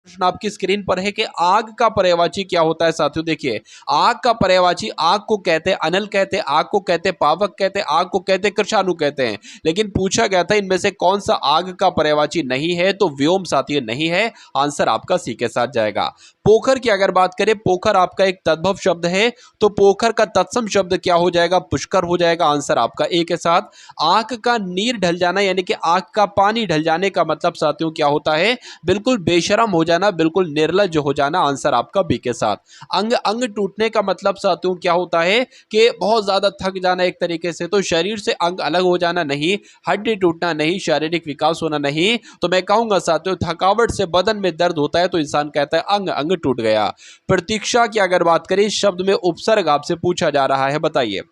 प्रश्न आपकी स्क्रीन पर है कि आग का पर्यायवाची क्या होता है साथियों। देखिए, आग का पर्यायवाची आग को कहते हैं अनल कहते हैं, आग को कहते हैं पावक कहते हैं, आग को कहते हैं कृशाणु कहते हैं। लेकिन पूछा गया था इनमें से कौन सा आग का पर्यायवाची नहीं है, तो व्योम साथियों नहीं है। आंसर आपका सी के साथ जाएगा। पोखर की अगर बात करें, पोखर आपका एक तद्भव शब्द है, तो पोखर का तत्सम शब्द क्या हो जाएगा, पुष्कर हो जाएगा। आंसर आपका ए के साथ। आंख का नीर ढल जाना यानी कि आंख का पानी ढल जाने का मतलब साथियों क्या होता है, बिल्कुल बेशरम हो जाना, बिल्कुल निर्लज्ज हो जाना। आंसर आपका बी के साथ। अंग अंग टूटने का मतलब साथियों क्या होता है कि बहुत ज्यादा थक जाना एक तरीके से, तो शरीर से अंग अलग हो जाना नहीं, हड्डी टूटना नहीं, शारीरिक विकास होना नहीं। तो मैं कहूंगा साथियों, थकावट से बदन में दर्द होता है तो इंसान कहता है अंग अंग टूट गया। प्रतीक्षा की अगर बात करें, इस शब्द में उपसर्ग आपसे पूछा जा रहा है, बताइए।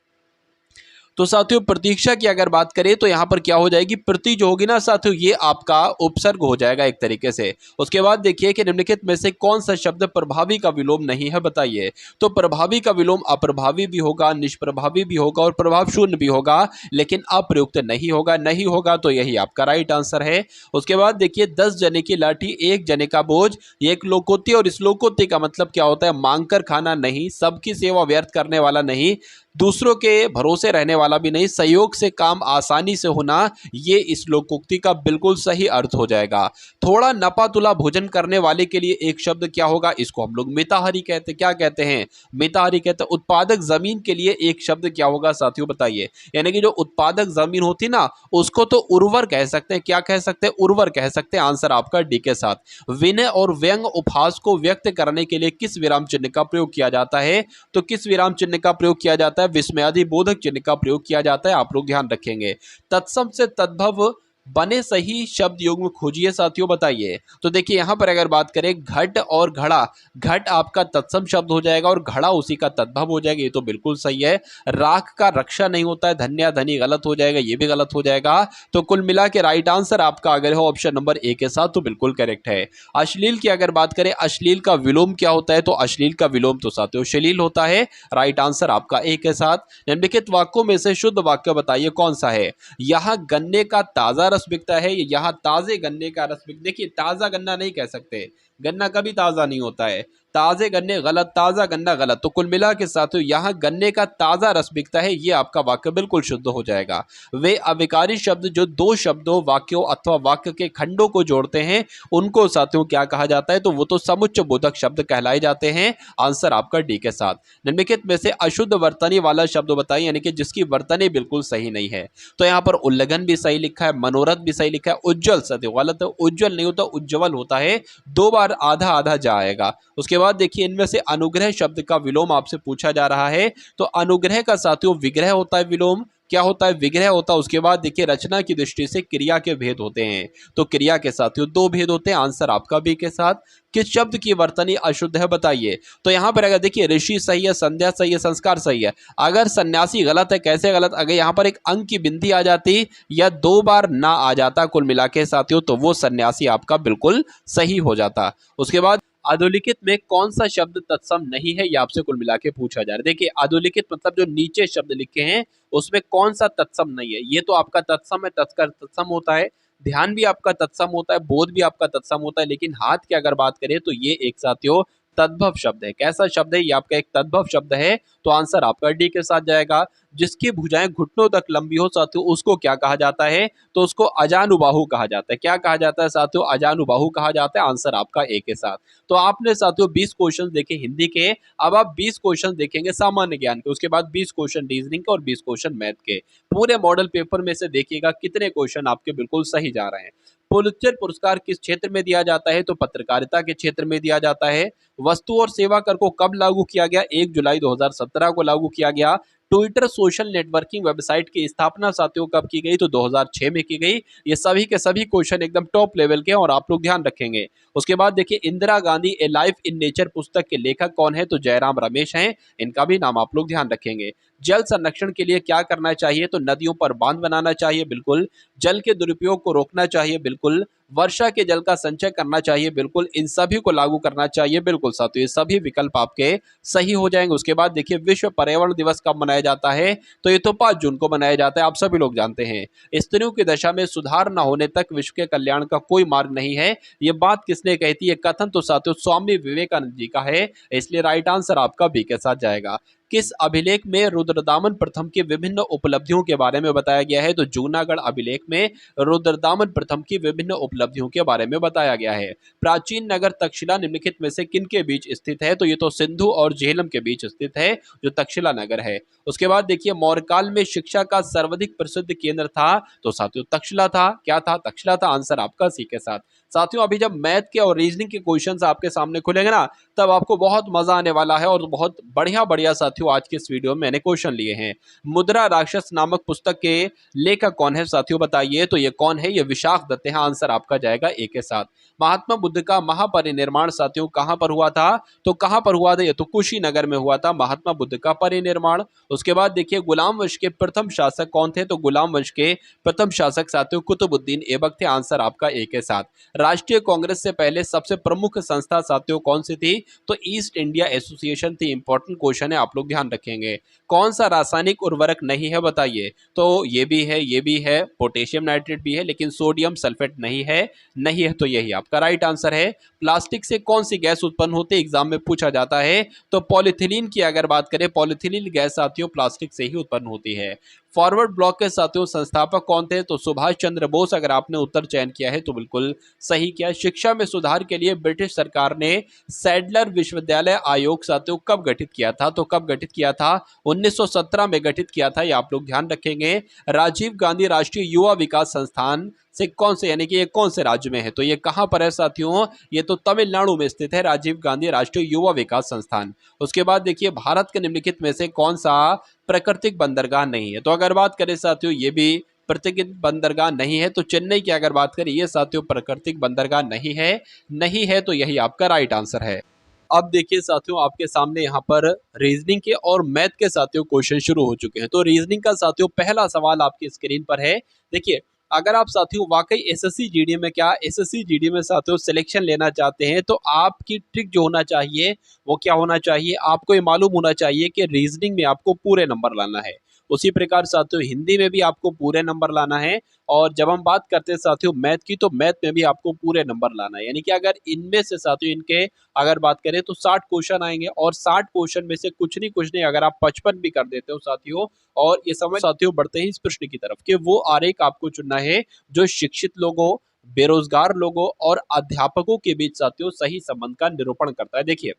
तो साथियों, प्रतीक्षा की अगर बात करें तो यहां पर क्या हो जाएगी, प्रति जो होगी ना साथियों, ये आपका उपसर्ग हो जाएगा एक तरीके से। उसके बाद देखिए कि निम्नलिखित में से कौन सा शब्द प्रभावी का विलोम नहीं है, बताइए। तो प्रभावी का विलोम अप्रभावी भी होगा, निष्प्रभावी भी होगा और प्रभाव शून्य भी होगा, लेकिन अप्रयुक्त नहीं होगा। नहीं होगा तो यही आपका राइट आंसर है। उसके बाद देखिए, 10 जने की लाठी 1 जने का बोझ, ये एक लोकोक्ति, और इस लोकोक्ति का मतलब क्या होता है, मांग कर खाना नहीं, सबकी सेवा व्यर्थ करने वाला नहीं, दूसरों के भरोसे रहने वाला भी नहीं, सहयोग से काम आसानी से होना, ये इस लोकोक्ति का बिल्कुल सही अर्थ हो जाएगा। थोड़ा नपा तुला भोजन करने वाले के लिए एक शब्द क्या होगा, इसको हम लोग मिताहारी कहते हैं। क्या कहते हैं, मिताहारी कहते हैं। उत्पादक जमीन के लिए एक शब्द क्या होगा साथियों, बताइए। यानी कि जो उत्पादक जमीन होती ना, उसको तो उर्वर कह सकते हैं। क्या कह सकते हैं, उर्वर कह सकते हैं। आंसर आपका डी के साथ। विनय और व्यंग उपहास को व्यक्त करने के लिए किस विराम चिन्ह का प्रयोग किया जाता है, तो किस विराम चिन्ह का प्रयोग किया जाता है, विस्मयादि बोधक चिन्ह का प्रयोग किया जाता है। आप लोग ध्यान रखेंगे। तत्सम से तद्भव बने सही शब्द युग्म खोजिए साथियों, बताइए। तो देखिए, यहां पर अगर बात करें, घट और घड़ा, घट आपका तत्सम शब्द हो जाएगा और घड़ा उसी का तद्भव हो जाएगा, ये तो बिल्कुल सही है। राख का रक्षा नहीं होता है, धन्या धनी गलत हो जाएगा, ये भी गलत हो जाएगा। तो कुल मिला के राइट आंसर आपका अगर हो ऑप्शन नंबर ए के साथ, तो बिल्कुल करेक्ट है। अश्लील की अगर बात करें, अश्लील का विलोम क्या होता है, तो अश्लील का विलोम तो साथियों श्लील होता है। राइट आंसर आपका ए के साथ। निम्नलिखित वाक्यों में से शुद्ध वाक्य बताइए कौन सा है। यहाँ गन्ने का ताजा रस बिकता है, यहाँ ताजे गन्ने का रस बिक, देखिए ताजा गन्ना नहीं कह सकते, गन्ना कभी ताजा नहीं होता है। ताजे गन्ने गलत, ताजा गन्ना गलत। तो कुल मिला के साथियों, यहाँ गन्ने का ताजा रस बिकता है, ये आपका वाक्य बिल्कुल शुद्ध हो जाएगा। वे अविकारी शब्द जो दो शब्दों, वाक्यों अथवा वाक्य के खंडों को जोड़ते हैं, उनको साथियों क्या कहा जाता है, तो वो तो समुच्चय बोधक शब्द कहलाए जाते हैं। आंसर आपका डी के साथ। निम्नलिखित में से अशुद्ध वर्तनी वाला शब्द बताइए, यानी कि जिसकी वर्तनी बिल्कुल सही नहीं है। तो यहाँ पर उल्लंघन भी सही लिखा है, मनोरथ भी सही लिखा है, उज्जवल साथियों गलत है। उज्जवल नहीं होता, उज्जवल होता है। 2 बार आधा आधा जाएगा। उसके बाद देखिए, इनमें से अनुग्रह शब्द का विलोम आपसे पूछा जा रहा है। तो अनुग्रह का साथियों विग्रह होता है, विलोम क्या होता है, विग्रह होता है। उसके बाद देखिए, रचना की दृष्टि से क्रिया के भेद होते हैं, तो क्रिया के साथियों 2 भेद होते हैं। आंसर आपका बी के साथ। किस शब्द की वर्तनी अशुद्ध है, बताइए। तो यहां पर अगर देखिए, ऋषि सही है, संध्या सही है, संस्कार सही है। अगर सन्यासी गलत है, कैसे गलत, अगर यहां पर एक अंक की बिंदी आ जाती या 2 बार ना आ जाता कुल मिला के साथियों, तो वो सन्यासी आपका बिल्कुल सही हो जाता। उसके बाद अधोलिखित में कौन सा शब्द तत्सम नहीं है, ये आपसे कुल मिला के पूछा जा रहा है। देखिए, अधोलिखित मतलब जो नीचे शब्द लिखे हैं, उसमें कौन सा तत्सम नहीं है। ये तो आपका तत्सम है, तत्कर तत्सम होता है, ध्यान भी आपका तत्सम होता है, बोध भी आपका तत्सम होता है। लेकिन हाथ की अगर बात करें तो ये एक साथियों तद्भव शब्द है। कैसा शब्द है, ये आपका एक तद्भव शब्द है। तो आंसर आपका डी के साथ जाएगा। जिसकी भुजाएं घुटनों तक लंबी हो साथियों, उसको क्या कहा जाता है, तो उसको अजानुबाहु कहा जाता है। क्या कहा जाता है साथियों, अजानुबाहु कहा जाता है। आंसर आपका ए के साथ। तो आपने साथियों 20 क्वेश्चन देखे हिंदी के, अब आप 20 क्वेश्चन देखेंगे सामान्य ज्ञान के, उसके बाद 20 क्वेश्चन रीजनिंग के और 20 क्वेश्चन मैथ के। पूरे मॉडल पेपर में से देखिएगा कितने क्वेश्चन आपके बिल्कुल सही जा रहे हैं। पुलित्जर पुरस्कार किस क्षेत्र में दिया जाता है, तो पत्रकारिता के क्षेत्र में दिया जाता है। वस्तु और सेवा कर को कब लागू किया गया, 1 जुलाई 2017 को लागू किया गया। ट्विटर सोशल नेटवर्किंग वेबसाइट की स्थापना साथियों कब की गई, तो 2006 में की गई। ये सभी के सभी क्वेश्चन एकदम टॉप लेवल के हैं और आप लोग ध्यान रखेंगे। उसके बाद देखिए, इंदिरा गांधी ए लाइफ इन नेचर पुस्तक के लेखक कौन है, तो जयराम रमेश हैं। इनका भी नाम आप लोग ध्यान रखेंगे। जल संरक्षण के लिए क्या करना चाहिए, तो नदियों पर बांध बनाना चाहिए, बिल्कुल। जल के दुरुपयोग को रोकना चाहिए, बिल्कुल। वर्षा के जल का संचय करना चाहिए, बिल्कुल इन सभी को लागू करना चाहिए, बिल्कुल साथियों ये सभी विकल्प आपके सही हो जाएंगे। उसके बाद देखिए विश्व पर्यावरण दिवस कब मनाया जाता है, तो ये तो 5 जून को मनाया जाता है, आप सभी लोग जानते हैं। स्त्रियों की दशा में सुधार न होने तक विश्व के कल्याण का कोई मार्ग नहीं है, ये बात किसने कही थी? ये कथन तो साथियों स्वामी विवेकानंद जी का है, इसलिए राइट आंसर आपका बी के साथ जाएगा। किस अभिलेख में रुद्रदामन प्रथम की विभिन्न उपलब्धियों के बारे में बताया गया है? तो जूनागढ़ अभिलेख में रुद्रदामन प्रथम की विभिन्न उपलब्धियों के बारे में बताया गया है। प्राचीन नगर तक्षशिला निम्नलिखित में से किनके बीच स्थित है? तो ये तो सिंधु और झेलम के बीच स्थित है, जो तक्षशिला नगर है। उसके बाद देखिए मौर्य काल में शिक्षा का सर्वाधिक प्रसिद्ध केंद्र था, तो साथियों तक्षशिला था। क्या था? तक्षशिला था। आंसर आपका सी के साथ। साथियों अभी जब मैथ के और रीजनिंग के क्वेश्चंस आपके सामने खुलेंगे ना, तब आपको बहुत मजा आने वाला है और बहुत बढ़िया बढ़िया साथियों आज के इस वीडियो में मैंने क्वेश्चन लिए हैं। मुद्रा राक्षस नामक पुस्तक के लेखक कौन है साथियों बताइए? तो ये कौन है? ये विशाख दत्त है। आंसर आपका जाएगा ए के साथ। महात्मा बुद्ध का महापरिनिर्माण साथियों कहां पर हुआ था? तो कहां पर हुआ था? ये तो कुशीनगर में हुआ था महात्मा बुद्ध का परिनिर्माण। उसके बाद देखिए गुलाम वंश के प्रथम शासक कौन थे? तो गुलाम वंश के प्रथम शासक साथियों कुतुबुद्दीन ऐबक थे। आंसर आपका ए के साथ। राष्ट्रीय कांग्रेस से पहले सबसे प्रमुख संस्था साथियों कौन सी थी? तो ईस्ट इंडिया एसोसिएशन थी। इंपॉर्टेंट क्वेश्चन है, आप लोग ध्यान रखेंगे। कौन सा रासायनिक उर्वरक नहीं है बताइए? तो ये भी है, ये भी है, पोटेशियम नाइट्रेट भी है, लेकिन सोडियम सल्फेट नहीं है। नहीं है तो यही आपका राइट आंसर है। प्लास्टिक से कौन सी गैस उत्पन्न होती है? एग्जाम में पूछा जाता है। तो पॉलिथिलीन की अगर बात करें, पॉलिथिलीन गैस साथियों प्लास्टिक से ही उत्पन्न होती है। फॉरवर्ड ब्लॉक के साथियों संस्थापक कौन थे? तो सुभाष चंद्र बोस। अगर आपने उत्तर चयन किया है तो बिल्कुल सही किया। शिक्षा में सुधार के लिए ब्रिटिश सरकार ने सैडलर विश्वविद्यालय आयोग साथियों कब गठित किया था? तो कब गठित किया था? 1917 में गठित किया था, ये आप लोग ध्यान रखेंगे। राजीव गांधी राष्ट्रीय युवा विकास संस्थान से कौन से, यानी कि ये कौन से राज्य में है? तो ये कहां पर है साथियों? ये तो तमिलनाडु में स्थित है, राजीव गांधी राष्ट्रीय युवा विकास संस्थान। उसके बाद देखिए भारत के निम्नलिखित में से कौन सा प्राकृतिक बंदरगाह नहीं है? तो अगर बात करें साथियों ये भी प्राकृतिक बंदरगाह नहीं है। तो चेन्नई की अगर बात करें, ये साथियों प्राकृतिक बंदरगाह नहीं है। नहीं है तो यही आपका राइट आंसर है। अब देखिए साथियों आपके सामने यहाँ पर रीजनिंग के और मैथ के साथियों क्वेश्चन शुरू हो चुके हैं। तो रीजनिंग का साथियों पहला सवाल आपकी स्क्रीन पर है। देखिए अगर आप साथियों वाकई एसएससी जीडी में एसएससी जीडी में साथियों सिलेक्शन लेना चाहते हैं, तो आपकी ट्रिक जो होना चाहिए वो क्या होना चाहिए? आपको ये मालूम होना चाहिए कि रीजनिंग में आपको पूरे नंबर लाना है। उसी प्रकार साथियों हिंदी में भी आपको पूरे नंबर लाना है। और जब हम बात करते हैं साथियों मैथ की, तो मैथ में भी आपको पूरे नंबर लाना है। यानी कि अगर इनमें से साथियों इनके अगर बात करें तो 60 क्वेश्चन आएंगे, और 60 क्वेश्चन में से कुछ नहीं अगर आप 55 भी कर देते हो साथियों, और ये समझ साथियों बढ़ते ही इस प्रश्न की तरफ कि वो आरेख आपको चुनना है जो शिक्षित लोगों, बेरोजगार लोगों और अध्यापकों के बीच साथियों सही संबंध का निरूपण करता है। देखिए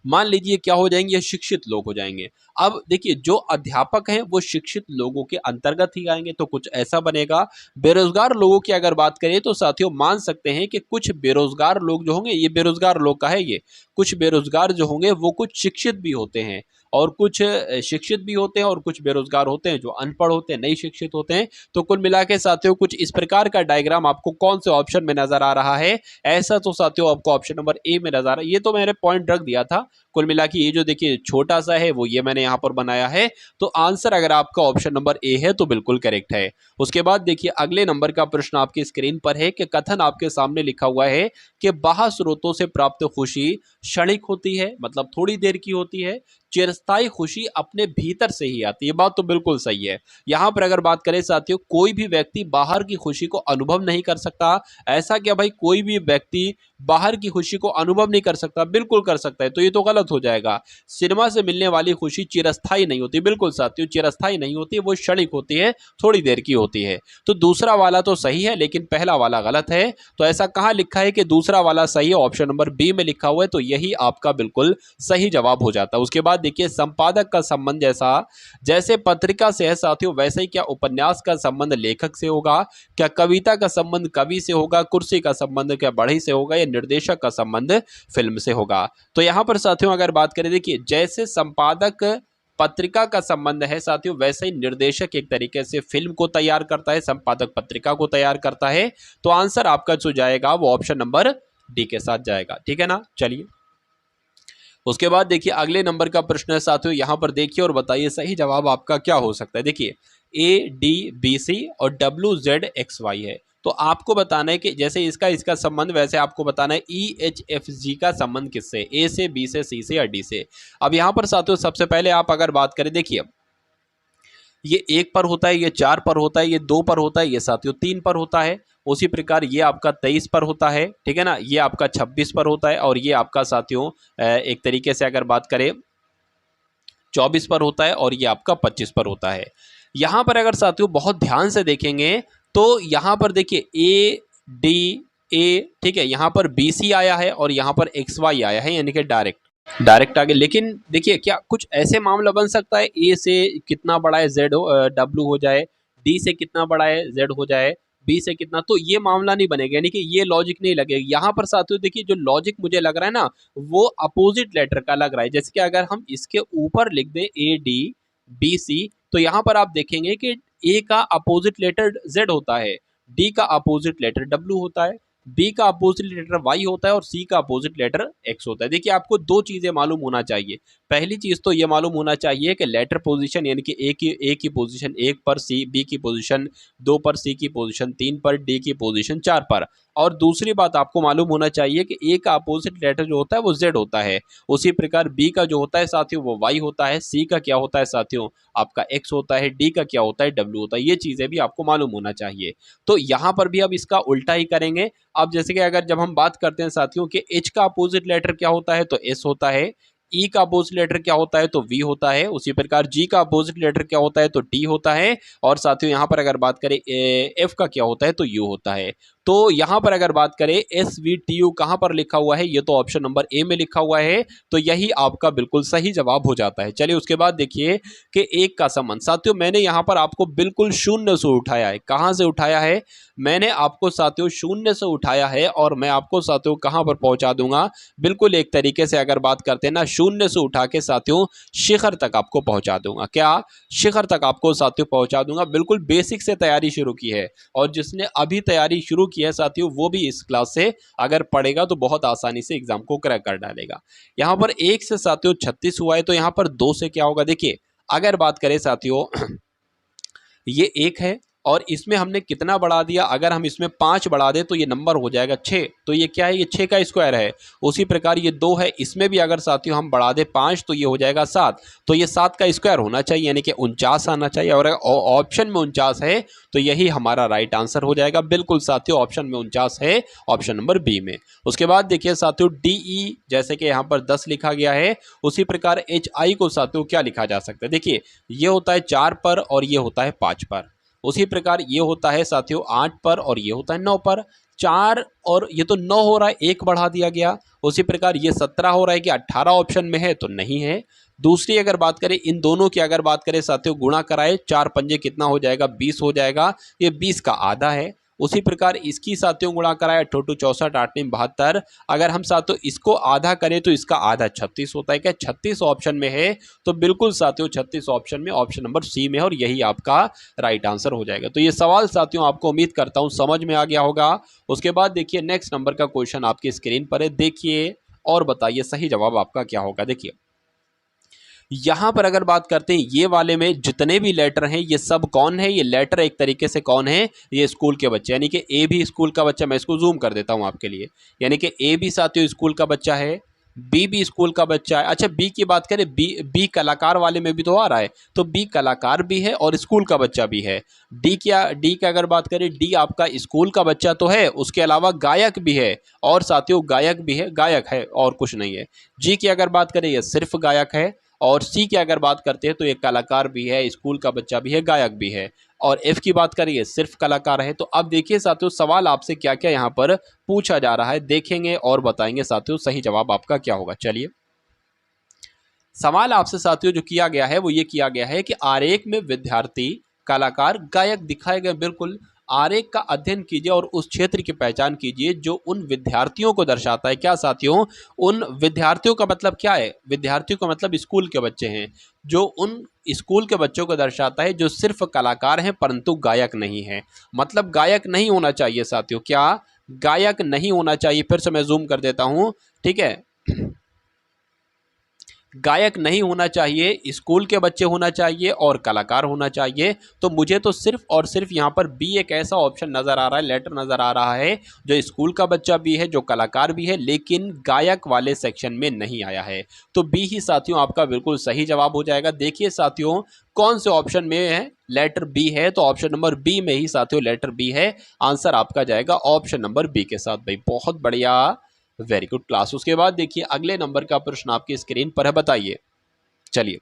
मान लीजिए क्या हो जाएंगे? शिक्षित लोग हो जाएंगे। अब देखिए जो अध्यापक हैं वो शिक्षित लोगों के अंतर्गत ही आएंगे, तो कुछ ऐसा बनेगा। बेरोजगार लोगों की अगर बात करें तो साथियों मान सकते हैं कि कुछ बेरोजगार लोग जो होंगे, ये बेरोजगार लोग का है, ये कुछ बेरोजगार जो होंगे वो कुछ शिक्षित भी होते हैं, और कुछ शिक्षित भी होते हैं, और कुछ बेरोजगार होते हैं जो अनपढ़ होते हैं, नहीं शिक्षित होते हैं। तो कुल मिला के साथियों कुछ इस प्रकार का डायग्राम आपको कौन से ऑप्शन में नजर आ रहा है? ऐसा तो साथियों आपको ऑप्शन नंबर ए में नजर आ रहा है। ये तो मैंने पॉइंट रख दिया था। कुल मिला के ये जो देखिए छोटा सा है वो ये मैंने यहाँ पर बनाया है। तो आंसर अगर आपका ऑप्शन नंबर ए है तो बिल्कुल करेक्ट है। उसके बाद देखिए अगले नंबर का प्रश्न आपकी स्क्रीन पर है कि कथन आपके सामने लिखा हुआ है कि बाह्य स्रोतों से प्राप्त खुशी क्षणिक होती है, मतलब थोड़ी देर की होती है। चिरस्थायी खुशी अपने भीतर से ही आती है। बात तो बिल्कुल सही है। यहां पर अगर बात करें साथियों कोई भी व्यक्ति बाहर की खुशी को अनुभव नहीं कर सकता। ऐसा क्या भाई? कोई भी व्यक्ति बाहर की खुशी को अनुभव नहीं कर सकता? बिल्कुल कर सकता है। तो ये तो गलत हो जाएगा। सिनेमा से मिलने वाली खुशी चिरस्थायी नहीं होती। बिल्कुल साथियों चिरस्थायी नहीं होती, वो क्षणिक होती है, थोड़ी देर की होती है। तो दूसरा वाला तो सही है, लेकिन पहला वाला गलत है। तो ऐसा कहां लिखा है कि दूसरा वाला सही है? ऑप्शन नंबर बी में लिखा हुआ है। तो यही आपका बिल्कुल सही जवाब हो जाता है। उसके बाद देखिए संपादक का संबंध जैसे पत्रिका से है साथियों, वैसे ही क्या उपन्यास का संबंध लेखक से होगा? क्या कविता का संबंध कवि से होगा? कुर्सी का संबंध क्या बढ़ई से होगा? या निर्देशक का संबंध फिल्म से होगा? तो यहां पर साथियों अगर बात करें, देखिए जैसे संपादक पत्रिका का संबंध है साथियों, वैसे ही निर्देशक एक तरीके से फिल्म को तैयार करता है, संपादक पत्रिका को तैयार करता है। तो आंसर आपका जो जाएगा वो ऑप्शन नंबर डी के साथ जाएगा। ठीक है ना? चलिए उसके बाद देखिए अगले नंबर का प्रश्न है साथियों, यहां पर देखिए और बताइए सही जवाब आपका क्या हो सकता है। देखिए ए डी बी सी और डब्ल्यू जेड एक्स वाई है। तो आपको बताना है कि जैसे इसका इसका संबंध, वैसे आपको बताना है EHFG का संबंध किससे, ए से, बी से, सी से या डी से। अब यहाँ पर साथियों सबसे पहले आप अगर बात करें, देखिए ये 1 पर होता है, ये 4 पर होता है, ये 2 पर होता है, ये साथियों 3 पर होता है। उसी प्रकार ये आपका 23 पर होता है, ठीक है ना, ये आपका 26 पर होता है, और ये आपका साथियों एक तरीके से अगर बात करें 24 पर होता है, और ये आपका 25 पर होता है। यहाँ पर अगर साथियों बहुत ध्यान से देखेंगे तो यहाँ पर देखिए ADA, ठीक है, यहाँ पर BC आया है और यहाँ पर XY आया है, यानी कि डायरेक्ट आगे। लेकिन देखिए क्या कुछ ऐसे मामला बन सकता है, ए से कितना बड़ा है जेड डब्ल्यू हो जाए, डी से कितना बड़ा है जेड हो जाए, बी से कितना, तो ये मामला नहीं बनेगा, यानी कि ये लॉजिक नहीं लगेगा। यहाँ पर साथियों देखिए जो लॉजिक मुझे लग रहा है ना, वो अपोजिट लेटर का लग रहा है। जैसे कि अगर हम इसके ऊपर लिख दें ADBC, तो यहाँ पर आप देखेंगे कि ए का अपोजिट लेटर जेड होता है, डी का अपोजिट लेटर डब्ल्यू होता है, बी का अपोजिट लेटर वाई होता है, और सी का अपोजिट लेटर एक्स होता है। देखिए आपको दो चीजें मालूम होना चाहिए। पहली चीज तो ये मालूम होना चाहिए कि लेटर पोजीशन, यानी कि ए की पोजीशन 1 पर, सी बी की पोजीशन 2 पर, सी की पोजीशन 3 पर, डी की पोजीशन 4 पर। और दूसरी बात आपको मालूम होना चाहिए कि ए का अपोजिट लेटर जो होता है वो जेड होता है। उसी प्रकार बी का जो होता है साथियों वो वाई होता है, सी का क्या होता है साथियों आपका एक्स होता है, डी का क्या होता है डब्ल्यू होता है। ये चीजें भी आपको मालूम होना चाहिए। तो यहाँ पर भी अब इसका उल्टा ही करेंगे। अब जैसे कि अगर जब हम बात करते हैं साथियों कि एच का अपोजिट लेटर क्या होता है, तो एस होता है। ई का अपोजिट लेटर क्या होता है, तो वी होता है। उसी प्रकार जी का अपोजिट लेटर क्या होता है, तो टी होता है। और साथियों यहाँ पर अगर बात करें एफ का क्या होता है, तो यू होता है। तो यहाँ पर अगर बात करें SVTU कहाँ पर लिखा हुआ है, ये तो ऑप्शन नंबर ए में लिखा हुआ है, तो यही आपका बिल्कुल सही जवाब हो जाता है। चलिए उसके बाद देखिए कि एक का संबंध। साथियों मैंने यहाँ पर आपको बिल्कुल शून्य से उठाया है। कहाँ से उठाया है, मैंने आपको साथियों शून्य से उठाया है, और मैं आपको साथियों कहाँ पर पहुंचा दूंगा, बिल्कुल एक तरीके से अगर बात करते हैं ना, शून्य से उठा के साथियों शिखर तक आपको पहुंचा दूंगा। क्या शिखर तक आपको साथियों पहुंचा दूंगा। बिल्कुल बेसिक से तैयारी शुरू की है, और जिसने अभी तैयारी शुरू की है साथियों वो भी इस क्लास से अगर पढ़ेगा तो बहुत आसानी से एग्जाम को क्रैक कर डालेगा। यहाँ पर 1 से साथियों 36 हुआ है, तो यहाँ पर 2 से क्या होगा, देखिए अगर बात करें साथियों ये 1 है, और इसमें हमने कितना बढ़ा दिया, अगर हम इसमें 5 बढ़ा दें तो ये नंबर हो जाएगा 6। तो ये क्या है, ये 6 का स्क्वायर है। उसी प्रकार ये 2 है, इसमें भी अगर साथियों हम बढ़ा दें 5 तो ये हो जाएगा 7। तो ये 7 का स्क्वायर होना चाहिए, यानी कि 49 आना चाहिए। और अगर ऑप्शन में 49 है तो यही हमारा राइट आंसर हो जाएगा। बिल्कुल साथियों ऑप्शन में 49 है, ऑप्शन नंबर बी में। उसके बाद देखिए साथियों DE, जैसे कि यहाँ पर 10 लिखा गया है, उसी प्रकार HI को साथियों क्या लिखा जा सकता है, देखिए ये होता है 4 पर और ये होता है 5 पर। उसी प्रकार ये होता है साथियों 8 पर और ये होता है 9 पर। 4 और ये तो 9 हो रहा है, 1 बढ़ा दिया गया। उसी प्रकार ये 17 हो रहा है कि 18 ऑप्शन में है, तो नहीं है। दूसरी अगर बात करें इन दोनों की, अगर बात करें साथियों गुणा कराए 4 पंजे कितना हो जाएगा, 20 हो जाएगा, ये 20 का आधा है। उसी प्रकार इसकी साथियों गुणा कराए 8 2 64 8 9 72, अगर हम साथियों इसको आधा करें तो इसका आधा 36 होता है। क्या 36 ऑप्शन में है, तो बिल्कुल साथियों 36 ऑप्शन में, ऑप्शन नंबर सी में है, और यही आपका राइट आंसर हो जाएगा। तो ये सवाल साथियों आपको उम्मीद करता हूं समझ में आ गया होगा। उसके बाद देखिए नेक्स्ट नंबर का क्वेश्चन आपकी स्क्रीन पर है, देखिए और बताइए सही जवाब आपका क्या होगा। देखिए यहां पर अगर बात करते हैं ये वाले में जितने भी लेटर हैं ये सब कौन है, ये लेटर एक तरीके से कौन है, ये स्कूल के बच्चे, यानी कि ए भी स्कूल का बच्चा। मैं इसको जूम कर देता हूं आपके लिए, यानी कि ए भी साथियों स्कूल का बच्चा है, बी भी स्कूल का बच्चा है। अच्छा बी की बात करें, बी कलाकार वाले में भी तो आ रहा है, तो बी कलाकार भी है और स्कूल का बच्चा भी है। डी की अगर बात करें, डी आपका स्कूल का बच्चा तो है, उसके अलावा गायक भी है, और साथियों गायक भी है, गायक है और कुछ नहीं है। जी की अगर बात करें ये सिर्फ गायक है, और सी की अगर बात करते हैं तो एक कलाकार भी है, स्कूल का बच्चा भी है, गायक भी है। और एफ की बात करिए सिर्फ कलाकार है। तो अब देखिए साथियों सवाल आपसे क्या क्या यहाँ पर पूछा जा रहा है, देखेंगे और बताएंगे साथियों सही जवाब आपका क्या होगा। चलिए सवाल आपसे साथियों जो किया गया है वो ये किया गया है कि आरेख में विद्यार्थी, कलाकार, गायक दिखाए गए। बिल्कुल आरेख का अध्ययन कीजिए और उस क्षेत्र की पहचान कीजिए जो उन विद्यार्थियों को दर्शाता है। क्या साथियों, उन विद्यार्थियों का मतलब क्या है, विद्यार्थियों का मतलब स्कूल के बच्चे हैं, जो उन स्कूल के बच्चों को दर्शाता है जो सिर्फ कलाकार हैं परंतु गायक नहीं है। मतलब गायक नहीं होना चाहिए साथियों, क्या गायक नहीं होना चाहिए। फिर से मैं जूम कर देता हूं, ठीक है। गायक नहीं होना चाहिए, स्कूल के बच्चे होना चाहिए और कलाकार होना चाहिए। तो मुझे तो सिर्फ और सिर्फ यहाँ पर बी एक ऐसा ऑप्शन नज़र आ रहा है, लेटर नज़र आ रहा है जो स्कूल का बच्चा भी है, जो कलाकार भी है, लेकिन गायक वाले सेक्शन में नहीं आया है। तो बी ही साथियों आपका बिल्कुल सही जवाब हो जाएगा। देखिए साथियों कौन से ऑप्शन में है, लेटर बी है, तो ऑप्शन नंबर बी में ही साथियों लेटर बी है। आंसर आपका जाएगा ऑप्शन नंबर बी के साथ। भाई बहुत बढ़िया, वेरी गुड क्लास। उसके बाद देखिए अगले नंबर का प्रश्न आपकी स्क्रीन पर है, बताइए। चलिए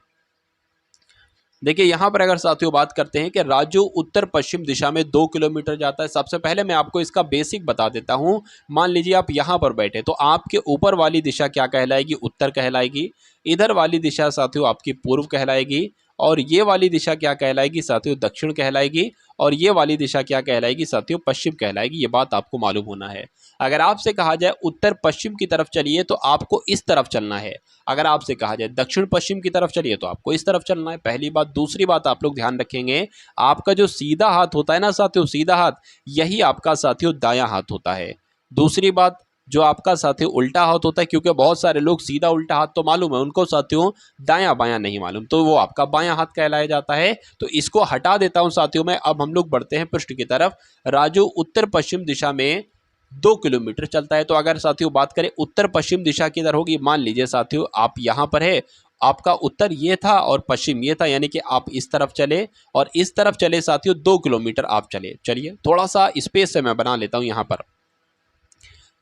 देखिए यहां पर अगर साथियों बात करते हैं कि राजू उत्तर पश्चिम दिशा में 2 किलोमीटर जाता है। सबसे पहले मैं आपको इसका बेसिक बता देता हूं। मान लीजिए आप यहां पर बैठे तो आपके ऊपर वाली दिशा क्या कहलाएगी, उत्तर कहलाएगी। इधर वाली दिशा साथियों आपकी पूर्व कहलाएगी, और ये वाली दिशा क्या कहलाएगी साथियों, दक्षिण कहलाएगी। और ये वाली दिशा क्या कहलाएगी साथियों, पश्चिम कहलाएगी। ये बात आपको मालूम होना है। अगर आपसे कहा जाए उत्तर पश्चिम की तरफ चलिए तो आपको इस तरफ चलना है। अगर आपसे कहा जाए दक्षिण पश्चिम की तरफ चलिए तो आपको इस तरफ चलना है। पहली बात। दूसरी बात आप लोग ध्यान रखेंगे, आपका जो सीधा हाथ होता है ना साथियों, सीधा हाथ, यही आपका साथियों दायां हाथ होता है। दूसरी बात, जो आपका साथियों उल्टा हाथ होता है, क्योंकि बहुत सारे लोग सीधा उल्टा हाथ तो मालूम है उनको साथियों, दायां बायां नहीं मालूम, तो वो आपका बायां हाथ कहलाया जाता है। तो इसको हटा देता हूं साथियों मैं। अब हम लोग बढ़ते हैं पृष्ठ की तरफ। राजू उत्तर पश्चिम दिशा में 2 किलोमीटर चलता है। तो अगर साथियों बात करें उत्तर पश्चिम दिशा किधर होगी, मान लीजिए साथियों आप यहां पर है, आपका उत्तर ये था और पश्चिम ये था, यानी कि आप इस तरफ चले और इस तरफ चले साथियों, 2 किलोमीटर आप चले। चलिए थोड़ा सा स्पेस से मैं बना लेता हूं यहां पर,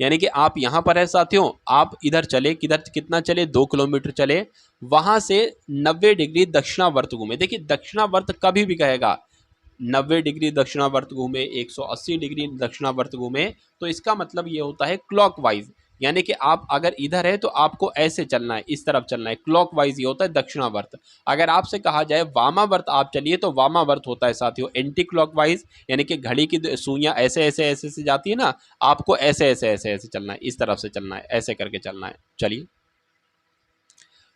यानी कि आप यहां पर है साथियों, आप इधर चले, किधर कितना चले, 2 किलोमीटर चले। वहां से 90 डिग्री दक्षिणावर्त घूमे। देखिए दक्षिणावर्त कभी भी कहेगा 90 डिग्री दक्षिणावर्त घूमे, 180 डिग्री दक्षिणावर्त घूमे, तो इसका मतलब ये होता है क्लॉकवाइज। यानी कि आप अगर इधर है तो आपको ऐसे चलना है, इस तरफ चलना है, क्लॉकवाइज ये होता है दक्षिणावर्त। अगर आपसे कहा जाए वामावर्त आप चलिए तो वामावर्त होता है साथियों एंटी क्लॉकवाइज, यानी कि घड़ी की सुइयां ऐसे ऐसे ऐसे से जाती है ना, आपको ऐसे ऐसे ऐसे ऐसे चलना है, इस तरफ से चलना है, ऐसे करके चलना है। चलिए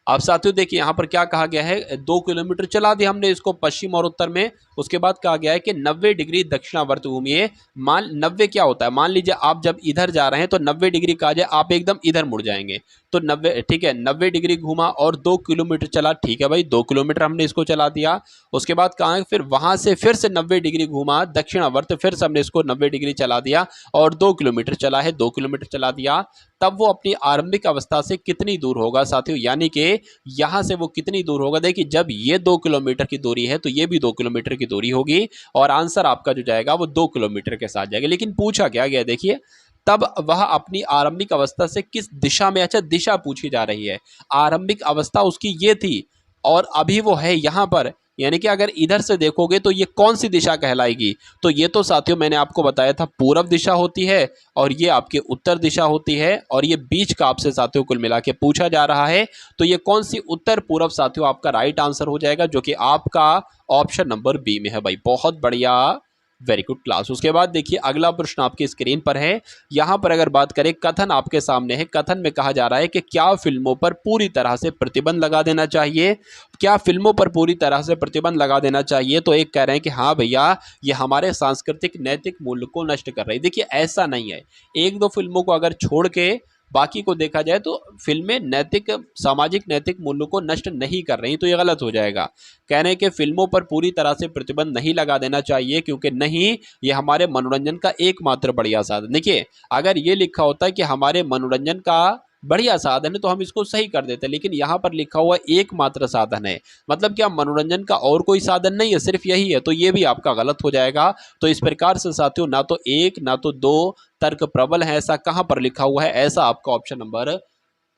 अब साथियों देखिए यहाँ पर क्या कहा गया है, 2 किलोमीटर चला दिया हमने इसको पश्चिम और उत्तर में। उसके बाद कहा गया है कि 90 डिग्री दक्षिणावर्त घूमिए। मान 90 क्या होता है, मान लीजिए आप जब इधर जा रहे हैं तो 90 डिग्री कहा जाए आप एकदम इधर मुड़ जाएंगे, तो 90 ठीक है, 90 डिग्री घूमा और 2 किलोमीटर चला। ठीक है भाई, 2 किलोमीटर हमने इसको चला दिया। उसके बाद कहा फिर वहां से फिर से 90 डिग्री घूमा दक्षिणावर्त, फिर से हमने इसको 90 डिग्री चला दिया और 2 किलोमीटर चला है, 2 किलोमीटर चला दिया। तब वो अपनी आरंभिक अवस्था से कितनी दूर होगा साथियों, यानी कि यहां से वो कितनी दूर होगा। देखिए जब ये 2 किलोमीटर की दूरी है तो ये भी 2 किलोमीटर की दूरी होगी, और आंसर आपका जो जाएगा वो 2 किलोमीटर के साथ जाएगा। लेकिन पूछा क्या गया, देखिए तब वह अपनी आरंभिक अवस्था से किस दिशा में, अच्छा दिशा पूछी जा रही है। आरंभिक अवस्था उसकी ये थी और अभी वो है यहां पर, यानी कि अगर इधर से देखोगे तो ये कौन सी दिशा कहलाएगी, तो ये तो साथियों मैंने आपको बताया था पूर्व दिशा होती है, और ये आपकी उत्तर दिशा होती है, और ये बीच का आपसे साथियों कुल मिला के पूछा जा रहा है। तो ये कौन सी, उत्तर पूर्व साथियों आपका राइट आंसर हो जाएगा, जो कि आपका ऑप्शन नंबर बी में है। भाई बहुत बढ़िया, वेरी गुड क्लास। उसके बाद देखिए अगला प्रश्न आपकी स्क्रीन पर है। यहां पर अगर बात करें, कथन आपके सामने है। कथन में कहा जा रहा है कि क्या फिल्मों पर पूरी तरह से प्रतिबंध लगा देना चाहिए, क्या फिल्मों पर पूरी तरह से प्रतिबंध लगा देना चाहिए। तो एक कह रहे हैं कि हाँ भैया ये हमारे सांस्कृतिक नैतिक मूल्य को नष्ट कर रही है। देखिए ऐसा नहीं है, एक दो फिल्मों को अगर छोड़ के बाकी को देखा जाए तो फिल्में नैतिक सामाजिक नैतिक मूल्यों को नष्ट नहीं कर रही, तो ये गलत हो जाएगा। कह रहे हैं कि फिल्मों पर पूरी तरह से प्रतिबंध नहीं लगा देना चाहिए, क्योंकि नहीं, ये हमारे मनोरंजन का एकमात्र बढ़िया साधन। देखिए अगर ये लिखा होता है कि हमारे मनोरंजन का बढ़िया साधन है तो हम इसको सही कर देते, लेकिन यहाँ पर लिखा हुआ एकमात्र साधन है, मतलब क्या मनोरंजन का और कोई साधन नहीं है, सिर्फ यही है, तो ये भी आपका गलत हो जाएगा। तो इस प्रकार से साथियों ना तो एक ना तो दो तर्क प्रबल है, ऐसा कहां पर लिखा हुआ है, ऐसा आपका ऑप्शन नंबर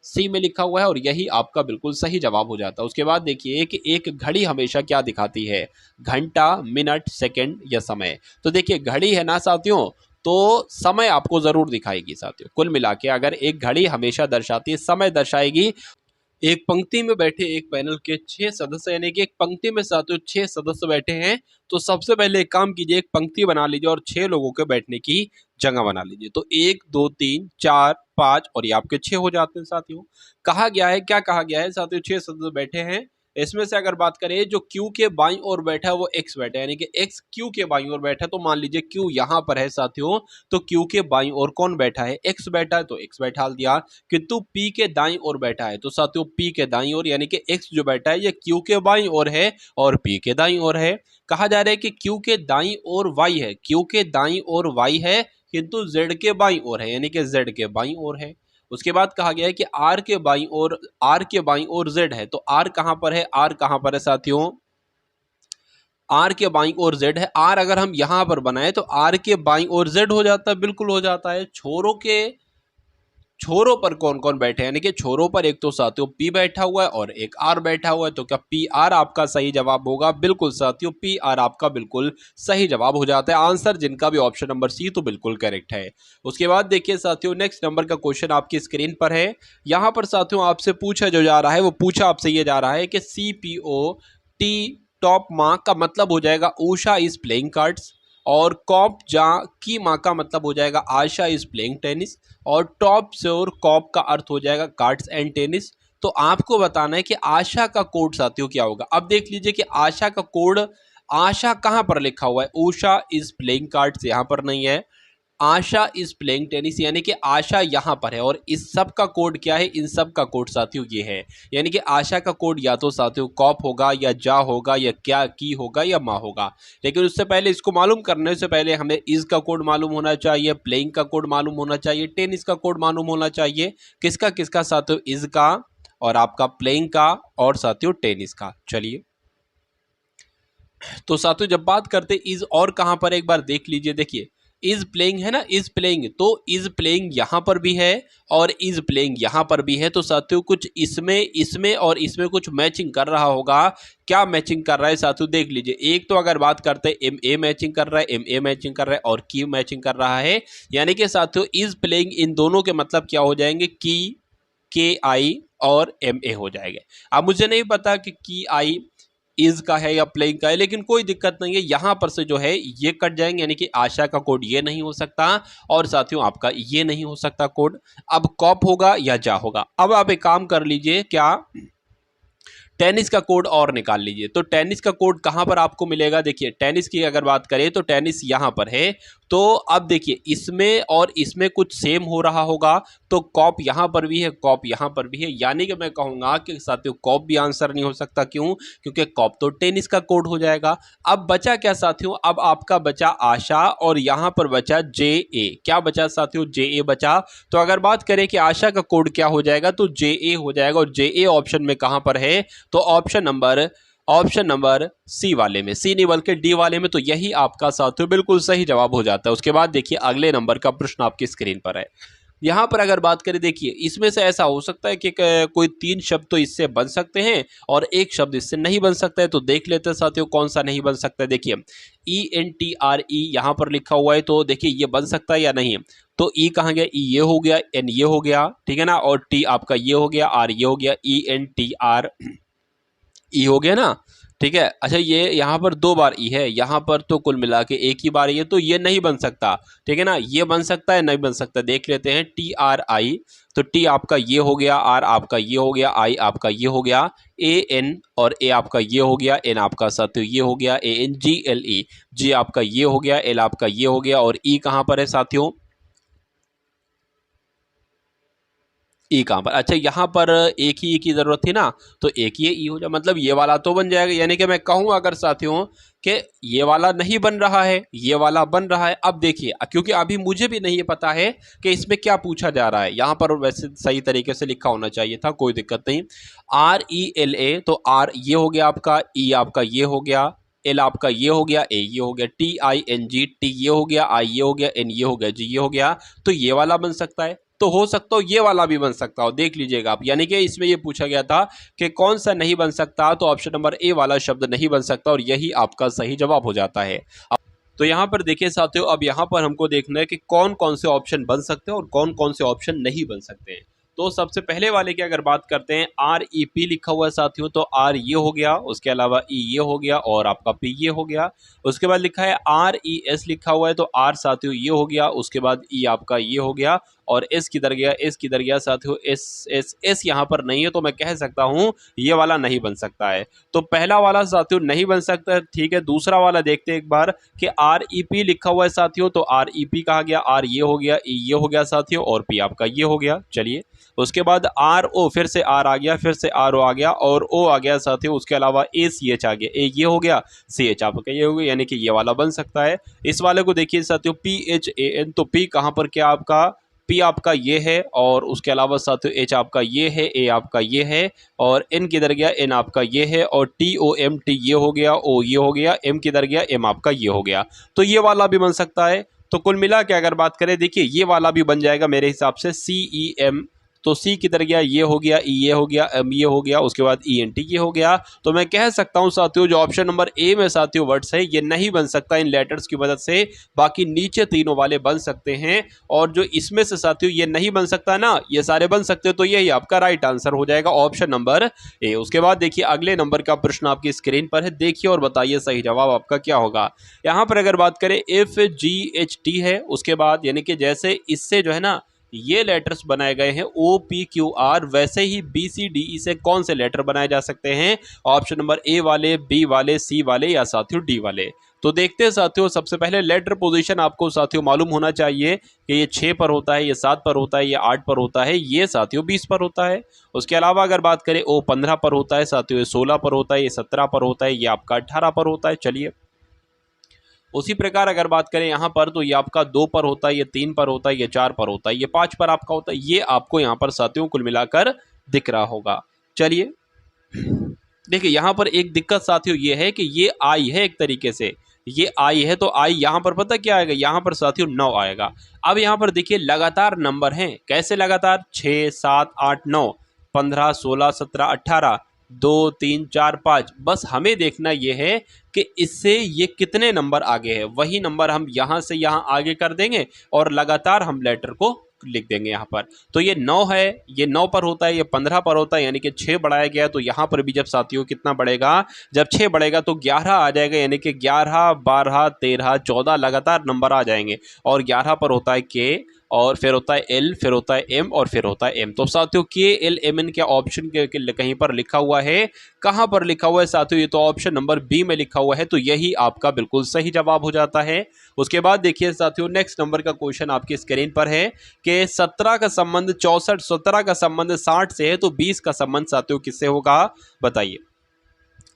सी में लिखा हुआ है, और यही आपका बिल्कुल सही जवाब हो जाता है। उसके बाद देखिए कि एक घड़ी हमेशा क्या दिखाती है, घंटा, मिनट, सेकंड या समय। तो देखिए घड़ी है ना साथियों, तो समय आपको जरूर दिखाएगी साथियों। कुल मिला के अगर एक घड़ी हमेशा दर्शाती है, समय दर्शाएगी। एक पंक्ति में बैठे एक पैनल के 6 सदस्य, यानी कि एक पंक्ति में साथियों 6 सदस्य बैठे हैं, तो सबसे पहले एक काम कीजिए, एक पंक्ति बना लीजिए और 6 लोगों के बैठने की जगह बना लीजिए। तो 1 2 3 4 5 और ये आपके 6 हो जाते हैं साथियों। कहा गया है, क्या कहा गया है साथियों, 6 सदस्य बैठे हैं, इसमें से अगर बात करें जो Q के बाईं ओर बैठा है वो X बैठा है, यानी कि X Q के बाईं ओर बैठा है, तो मान लीजिए Q यहाँ पर है साथियों, तो Q के बाईं ओर कौन बैठा है? X बैठा है, तो X बैठा दिया। किंतु P के दाईं ओर बैठा है, तो साथियों P के दाईं ओर यानी कि X जो बैठा है ये Q के बाईं ओर है और P के दाईं ओर है। कहा जा रहा है कि Q के दाईं ओर Y है, Q के दाईं ओर Y है, किंतु Z के बाईं ओर है, यानी कि Z के बाईं ओर है। उसके बाद कहा गया है कि R के बाईं ओर Z है, तो R कहां पर है? R कहां पर है साथियों? R के बाईं ओर Z है। R अगर हम यहां पर बनाए तो R के बाईं ओर Z हो जाता है, बिल्कुल हो जाता है। छोरों पर कौन कौन बैठे हैं? यानी कि छोरों पर एक तो साथियों P बैठा हुआ है और एक R बैठा हुआ है, तो क्या PR आपका सही जवाब होगा? बिल्कुल साथियों, PR आपका बिल्कुल सही जवाब हो जाता है। आंसर जिनका भी ऑप्शन नंबर C तो बिल्कुल करेक्ट है। उसके बाद देखिए साथियों, नेक्स्ट नंबर का क्वेश्चन आपकी स्क्रीन पर है। यहां पर साथियों आपसे पूछा जो जा रहा है वो पूछा आपसे ये जा रहा है कि CPOT टॉप माँ का मतलब हो जाएगा उषा इज प्लेइंग कार्ड्स, और कॉप जा की माँ का मतलब हो जाएगा आशा इज प्लेइंग टेनिस, और टॉप से और कॉप का अर्थ हो जाएगा कार्ड्स एंड टेनिस। तो आपको बताना है कि आशा का कोड साथियों क्या होगा। अब देख लीजिए कि आशा का कोड, आशा कहां पर लिखा हुआ है? उषा इज प्लेइंग कार्ड्स यहां पर नहीं है, आशा इज प्लेइंग टेनिस यानी कि आशा यहां पर है, और इस सब का कोड क्या है? इन सब का कोड साथियों ये है, यानी कि आशा का कोड या तो साथियों कॉप होगा या जा होगा या क्या की होगा या माँ होगा। लेकिन उससे पहले, इसको मालूम करने से पहले हमें इज का कोड मालूम होना चाहिए, प्लेइंग का कोड मालूम होना चाहिए, टेनिस का कोड मालूम होना चाहिए। किसका किसका साथियों? इज का और आपका प्लेइंग का और साथियों टेनिस का। चलिए तो साथियों जब बात करते इज और कहां पर, एक बार देख लीजिए, देखिए इज प्लेइंग है ना, इज प्लेइंग, तो इज प्लेइंग यहां पर भी है और इज प्लेइंग यहां पर भी है, तो साथियों कुछ इसमें इसमें और इसमें कुछ मैचिंग कर रहा होगा। क्या मैचिंग कर रहा है साथियों? देख लीजिए, एक तो अगर बात करते हैं एम ए मैचिंग कर रहा है, एम ए मैचिंग कर रहा है और की मैचिंग कर रहा है, यानी कि साथियों इज प्लेइंग इन दोनों के मतलब क्या हो जाएंगे? की, के आई और एम ए हो जाएंगे। अब मुझे नहीं पता कि की आई इज का है या प्लेइंग का है, लेकिन कोई दिक्कत नहीं है, यहां पर से जो है ये कट जाएंगे, यानी कि आशा का कोड ये नहीं हो सकता और साथियों आपका ये नहीं हो सकता कोड। अब कॉप होगा या जा होगा। अब आप एक काम कर लीजिए, क्या टेनिस का कोड और निकाल लीजिए। तो टेनिस का कोड कहां पर आपको मिलेगा? देखिए टेनिस की अगर बात करें तो टेनिस यहां पर है, तो अब देखिए इसमें और इसमें कुछ सेम हो रहा होगा, तो कॉप यहां पर भी है, कॉप यहां पर भी है, यानी कि मैं कहूंगा कि साथियों कॉप भी आंसर नहीं हो सकता। क्यों? क्योंकि कॉप तो टेनिस का कोड हो जाएगा। अब बचा क्या साथियों? अब आपका बचा आशा और यहां पर बचा जे ए। क्या बचा साथियों? जे ए बचा। तो अगर बात करें कि आशा का कोड क्या हो जाएगा, तो जे ए हो जाएगा, और जे ए ऑप्शन में कहां पर है? तो ऑप्शन नंबर सी वाले में, सी नहीं बल्कि डी वाले में, तो यही आपका साथियों बिल्कुल सही जवाब हो जाता है। उसके बाद देखिए अगले नंबर का प्रश्न आपकी स्क्रीन पर है। यहां पर अगर बात करें, देखिए इसमें से ऐसा हो सकता है कि कोई 3 शब्द तो इससे बन सकते हैं और एक शब्द इससे नहीं बन सकता है, तो देख लेते हैं साथियों कौन सा नहीं बन सकता है। देखिए ENTRE यहां पर लिखा हुआ है, तो देखिए ये बन सकता है या नहीं? तो ई कहां गया? ई ये हो गया, एन ये हो गया, ठीक है ना, और टी आपका ये हो गया, आर ये हो गया, ENTR ई हो गया ना, ठीक है। अच्छा ये यहाँ पर 2 बार ई है, यहाँ पर तो कुल मिला के एक ही बार ये, तो ये नहीं बन सकता, ठीक है ना। ये बन सकता है, नहीं बन सकता, देख लेते हैं। TRI, तो टी आपका ये हो गया, आर आपका ये हो गया, आई आपका ये हो गया, AN और ए आपका ये हो गया, एन आपका साथियों ये हो गया, ANGLE, जी आपका ये हो गया, एल आपका ये हो गया, और ई कहाँ पर है साथियों? ई कहां पर? अच्छा यहाँ पर एक ही ई की जरूरत थी ना, तो एक ही ई हो जाए, मतलब ये वाला तो बन जाएगा। यानी कि मैं कहूँ अगर साथियों कि ये वाला नहीं बन रहा है, ये वाला बन रहा है। अब देखिए क्योंकि अभी मुझे भी नहीं पता है कि इसमें क्या पूछा जा रहा है, यहाँ पर वैसे सही तरीके से लिखा होना चाहिए था, कोई दिक्कत नहीं। RELA, तो आर ये हो गया आपका, ई आपका ये हो गया, एल आपका ये हो गया, ए ये हो गया, TING, टी ये हो गया, आई ये हो गया, एन ये हो गया, जी ये हो गया, तो ये वाला बन सकता है। तो हो सकता हो ये वाला भी बन सकता हो, देख लीजिएगा आप। यानी कि इसमें ये पूछा गया था कि कौन सा नहीं बन सकता, तो ऑप्शन नंबर ए वाला शब्द नहीं बन सकता, और यही आपका सही जवाब हो जाता है। तो यहाँ पर देखिए साथियों, अब यहाँ पर हमको देखना है कि कौन कौन से ऑप्शन बन सकते हैं और कौन कौन से ऑप्शन नहीं बन सकते हैं। तो सबसे पहले वाले की अगर बात करते हैं, REP लिखा हुआ है साथियों, तो आर ये हो गया, उसके अलावा ई ये हो गया और आपका पी ये हो गया। उसके बाद लिखा है RES लिखा हुआ है, तो आर साथियों ये हो गया, उसके बाद ई आपका ये हो गया और एस किधर गया, एस किधर गया साथियों, एस एस एस यहाँ पर नहीं है, तो मैं कह सकता हूँ ये वाला नहीं बन सकता है। तो पहला वाला साथियों नहीं बन सकता, ठीक है। दूसरा वाला देखते हैं एक बार कि आर ई पी लिखा हुआ है साथियों, तो आर ई पी कहा गया, आर ये हो गया, ई ये हो गया साथियों, और पी आपका ये हो गया। चलिए उसके बाद आर ओ, फिर से आर आ गया, फिर से आर ओ आ गया, और ओ आ गया साथियों। उसके अलावा ए सी एच आ गया, ए ये हो गया, सी एच आपका ये हो गया, यानी कि ये वाला बन सकता है। इस वाले को देखिए साथियों, पी एच ए एन, तो पी कहाँ पर क्या आपका, पी आपका ये है, और उसके अलावा साथियों एच आपका ये है, ए आपका ये है, और एन किधर गया, एन आपका ये है, और टी ओ एम, टी ये हो गया, ओ ये हो गया, एम किधर गया, एम आपका ये हो गया। तो ये वाला भी बन सकता है। तो कुल मिला के अगर बात करें, देखिए ये वाला भी बन जाएगा मेरे हिसाब से, सी ई एम, तो सी किधर गया, ये हो गया, ई ये हो गया, एम ये हो गया, उसके बाद ई एन टी ये हो गया। तो मैं कह सकता हूं साथियों जो ऑप्शन नंबर ए में साथियों वर्ड्स है ये नहीं बन सकता इन लेटर्स की मदद से, बाकी नीचे तीनों वाले बन सकते हैं। और जो इसमें से साथियों ये नहीं बन सकता ना, ये सारे बन सकते हो, तो यही आपका राइट आंसर हो जाएगा, ऑप्शन नंबर ए। उसके बाद देखिए अगले नंबर का प्रश्न आपकी स्क्रीन पर है, देखिए और बताइए सही जवाब आपका क्या होगा। यहां पर अगर बात करें एफ जी एच टी है, उसके बाद यानी कि जैसे इससे जो है ना ये लेटर्स बनाए गए हैं ओ पी क्यू आर, वैसे ही बी सी डी ई से कौन से लेटर बनाए जा सकते हैं, ऑप्शन नंबर ए वाले, बी वाले, सी वाले, या साथियों डी वाले। तो देखते हैं साथियों, सबसे पहले लेटर पोजीशन आपको साथियों मालूम होना चाहिए कि ये 6 पर होता है, ये 7 पर होता है, ये 8 पर होता है, ये साथियों 20 पर होता है। उसके अलावा अगर बात करें ओ 15 पर होता है साथियों, ये 16 पर होता है, ये 17 पर होता है, ये आपका 18 पर होता है। चलिए उसी प्रकार अगर बात करें यहाँ पर, तो ये आपका 2 पर होता है, ये 3 पर होता है, ये 4 पर होता है, ये 5 पर आपका होता है। ये आपको यहाँ पर साथियों कुल मिलाकर दिख रहा होगा। चलिए देखिए यहाँ पर एक दिक्कत साथियों ये है कि ये आई है, एक तरीके से ये आई है, तो आई यहाँ पर पता क्या आएगा, यहाँ पर साथियों 9 आएगा। अब यहाँ पर देखिए लगातार नंबर हैं, कैसे लगातार, 6 7 8 9 15 16 17 18 2 3 4 5, बस हमें देखना ये है कि इससे ये कितने नंबर आगे है, वही नंबर हम यहाँ से यहाँ आगे कर देंगे और लगातार हम लेटर को लिख देंगे यहाँ पर। तो ये 9 है, ये 9 पर होता है, ये 15 पर होता है, यानी कि 6 बढ़ाया गया, तो यहाँ पर भी जब साथियों कितना बढ़ेगा, जब 6 बढ़ेगा तो 11 आ जाएगा, यानी कि 11 12 13 14 लगातार नंबर आ जाएंगे। और 11 पर होता है के, और फिर होता है एल, फिर होता है एम, और फिर होता है एम। तो साथियों के एल एम एन क्या ऑप्शन के कहीं पर लिखा हुआ है, कहाँ पर लिखा हुआ है साथियों, ये तो ऑप्शन नंबर बी में लिखा हुआ है, तो यही आपका बिल्कुल सही जवाब हो जाता है। उसके बाद देखिए साथियों नेक्स्ट नंबर का क्वेश्चन आपकी स्क्रीन पर है कि 17 का संबंध 64, 17 का संबंध 60 से है, तो 20 का संबंध साथियों किससे होगा, बताइए।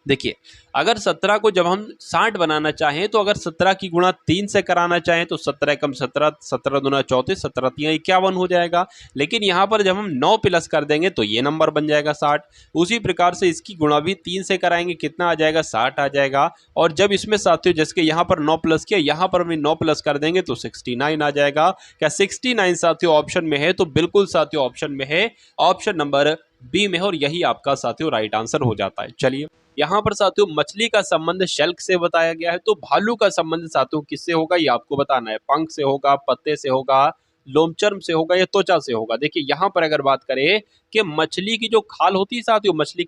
देखिए अगर 17 को जब हम 60 बनाना चाहें, तो अगर 17 की गुणा 3 से कराना चाहें तो 17 कम 17, 17 दूना 34, 17 3 51 हो जाएगा। लेकिन यहाँ पर जब हम 9 प्लस कर देंगे तो ये नंबर बन जाएगा 60। उसी प्रकार से इसकी गुणा भी 3 से कराएंगे, कितना आ जाएगा, 60 आ जाएगा। और जब इसमें साथियों जैसे कि यहाँ पर 9 प्लस किया, यहाँ पर भी 9 प्लस कर देंगे तो 69 आ जाएगा। क्या 69 साथियों ऑप्शन में है, तो बिल्कुल साथियों ऑप्शन में है, ऑप्शन नंबर बी में है, और यही आपका साथियों राइट आंसर हो जाता है। चलिए यहाँ पर साथियों मछली का संबंध शेल्क से बताया गया है, तो भालू का संबंध साथियों किससे होगा, ये आपको बताना है। पंख से होगा, पत्ते से होगा, लोमचर्म से होगा, या त्वचा से होगा। देखिए यहाँ पर अगर बात करें कि मछली की जो खाल होती है साथियों, मछली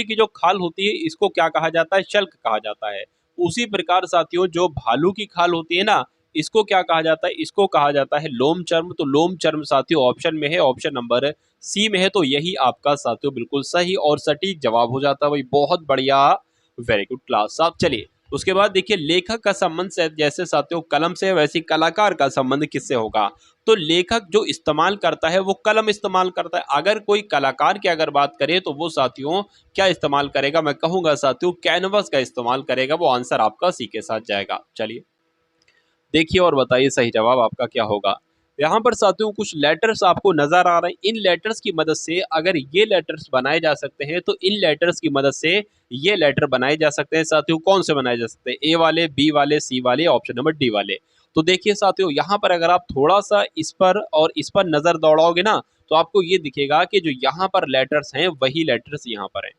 की जो खाल होती है इसको क्या कहा जाता है, शेल्क कहा जाता है। उसी प्रकार साथियों जो भालू की खाल होती है ना, इसको क्या कहा जाता है, इसको कहा जाता है लोमचर्म। तो लोमचर्म साथियों ऑप्शन में है, ऑप्शन नंबर सी में है, तो यही आपका साथियों बिल्कुल सही और सटीक जवाब हो जाता है। भाई बहुत बढ़िया, वेरी गुड क्लास साहब। चलिए उसके बाद देखिए लेखक का संबंध से जैसे साथियों कलम से, वैसे कलाकार का संबंध किससे होगा। तो लेखक जो इस्तेमाल करता है वो कलम इस्तेमाल करता है। अगर कोई कलाकार की अगर बात करें तो वो साथियों क्या इस्तेमाल करेगा, मैं कहूंगा साथियों कैनवस का इस्तेमाल करेगा। वो आंसर आपका सी के साथ जाएगा। चलिए देखिए और बताइए सही जवाब आपका क्या होगा। यहाँ पर साथियों कुछ लेटर्स आपको नजर आ रहे हैं, इन लेटर्स की मदद से अगर ये लेटर्स बनाए जा सकते हैं तो इन लेटर्स की मदद से ये लेटर बनाए जा सकते हैं साथियों। कौन से बनाए जा सकते हैं, ए वाले, बी वाले, सी वाले, ऑप्शन नंबर डी वाले। तो देखिए साथियों यहाँ पर अगर आप थोड़ा सा इस पर और इस पर नजर दौड़ाओगे ना, तो आपको ये दिखेगा कि जो यहाँ पर लेटर्स हैं वही लेटर्स यहाँ पर हैं।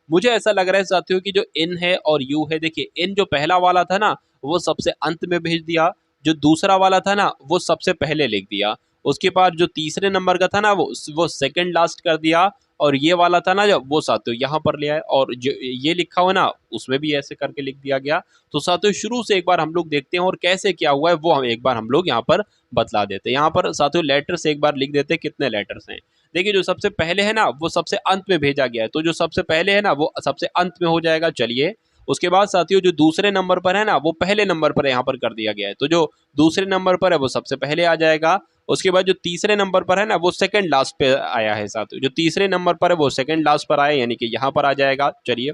मुझे ऐसा लग रहा है साथियों कि जो इन है और यू है, देखिए इन जो पहला वाला था ना वो सबसे अंत में भेज दिया, जो दूसरा वाला था ना वो सबसे पहले लिख दिया, उसके बाद जो तीसरे नंबर का था ना वो सेकंड लास्ट कर दिया, और ये वाला था ना जब वो साथियों यहाँ पर ले आए, और जो ये लिखा हुआ ना उसमें भी ऐसे करके लिख दिया गया। तो साथियों शुरू से एक बार हम लोग देखते हैं और कैसे क्या हुआ है वो हम एक बार हम लोग यहाँ पर बतला देते हैं। यहाँ पर साथियों लेटर्स एक बार लिख देते हैं कितने लेटर्स हैं। देखिए जो सबसे पहले है ना वो सबसे अंत में भेजा गया है, तो जो सबसे पहले है ना वो सबसे अंत में हो जाएगा। चलिए उसके बाद साथियों जो दूसरे नंबर पर है ना वो पहले नंबर पर यहाँ पर कर दिया गया है, तो जो दूसरे नंबर पर है वो सबसे पहले आ जाएगा। उसके बाद जो तीसरे नंबर पर है ना वो सेकंड लास्ट पे आया है साथियों, जो तीसरे नंबर पर है वो सेकंड लास्ट पर आया, यानी कि यहाँ पर आ जाएगा। चलिए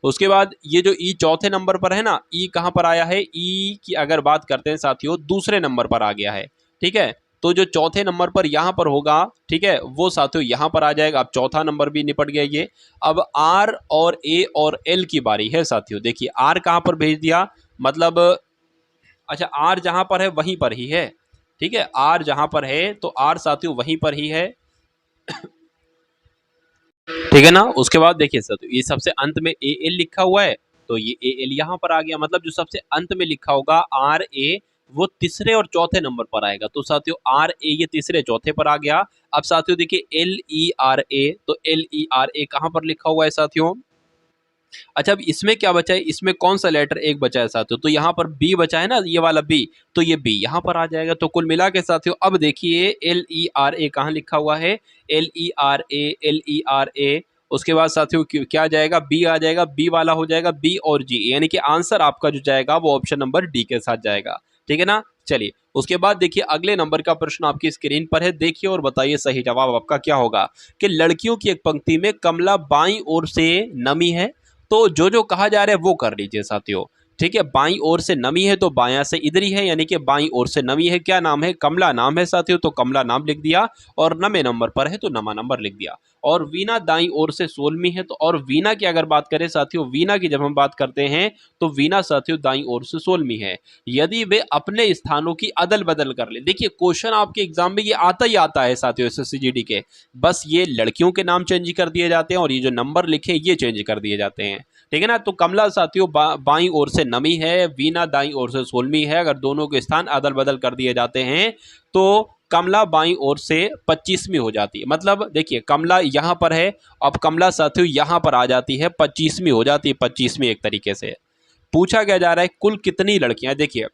उसके बाद ये जो ई चौथे नंबर पर है ना, ई कहाँ पर आया है, ई की अगर बात करते हैं साथियों दूसरे नंबर पर आ गया है। ठीक है, तो जो चौथे नंबर पर यहाँ पर होगा, ठीक है, वो साथियों यहाँ पर आ जाएगा। अब चौथा नंबर भी निपट गया ये। अब आर और ए और एल की बारी है साथियों। देखिए आर कहाँ पर भेज दिया, मतलब अच्छा आर जहाँ पर है वहीं पर ही है। ठीक है, आर जहाँ पर है तो आर साथियों वहीं पर ही है। ठीक है ना। उसके बाद देखिए सर ये सबसे अंत में ए एल लिखा हुआ है, तो ये ए एल यहाँ पर आ गया, मतलब जो सबसे अंत में लिखा होगा आर ए वो तीसरे और चौथे नंबर पर आएगा। तो साथियों आर ए ये तीसरे चौथे पर आ गया। अब साथियों देखिए एल ई आर ए, तो एल ई आर ए कहाँ पर लिखा हुआ है साथियों। अच्छा अब इसमें क्या बचा है, इसमें कौन सा लेटर एक बचा है साथियों, तो यहाँ पर बी बचा है ना, ये वाला बी, तो ये बी यहाँ पर आ जाएगा। तो कुल मिला के साथियों अब देखिए एल ई आर ए कहाँ लिखा हुआ है, L E R A, L E R A. उसके बाद साथियों क्या आ जाएगा, बी आ जाएगा, बी वाला हो जाएगा बी और जी, यानी कि आंसर आपका जो जाएगा वो ऑप्शन नंबर डी के साथ जाएगा। ठीक है ना। चलिए उसके बाद देखिए अगले नंबर का प्रश्न आपकी स्क्रीन पर है, देखिए और बताइए सही जवाब आपका क्या होगा। कि लड़कियों की एक पंक्ति में कमला बाईं ओर से नमी है, तो जो जो कहा जा रहा है वो कर लीजिए साथियों। ठीक है, बाईं ओर से नमी है तो बायां से इधर ही है, यानी कि बाईं ओर से नमी है। क्या नाम है, कमला नाम है साथियों, तो कमला नाम लिख दिया। और नमे नंबर पर है तो नमा नंबर लिख दिया। और वीणा दाईं ओर से 16वीं है, तो और वीणा की अगर बात करें साथियों, वीणा की जब हम बात करते हैं तो वीणा साथियों दाईं ओर से 16वीं है। यदि वे अपने स्थानों की अदल बदल कर ले, देखिए क्वेश्चन आपके एग्जाम में ये आता ही आता है साथियों SSCGD के, बस ये लड़कियों के नाम चेंज कर दिए जाते हैं और ये जो नंबर लिखे ये चेंज कर दिए जाते हैं। ठीक है ना। तो कमला साथियों बाईं ओर से नमी है, वीणा दाईं ओर से 16वीं है। अगर दोनों के स्थान अदल बदल कर दिए जाते हैं तो कमला बाईं ओर से 25वीं हो जाती है। मतलब देखिए कमला यहाँ पर है, अब कमला साथियों यहाँ पर आ जाती है, 25वीं हो जाती है, 25वीं एक तरीके से। पूछा क्या जा रहा है कुल कितनी लड़कियां, देखिए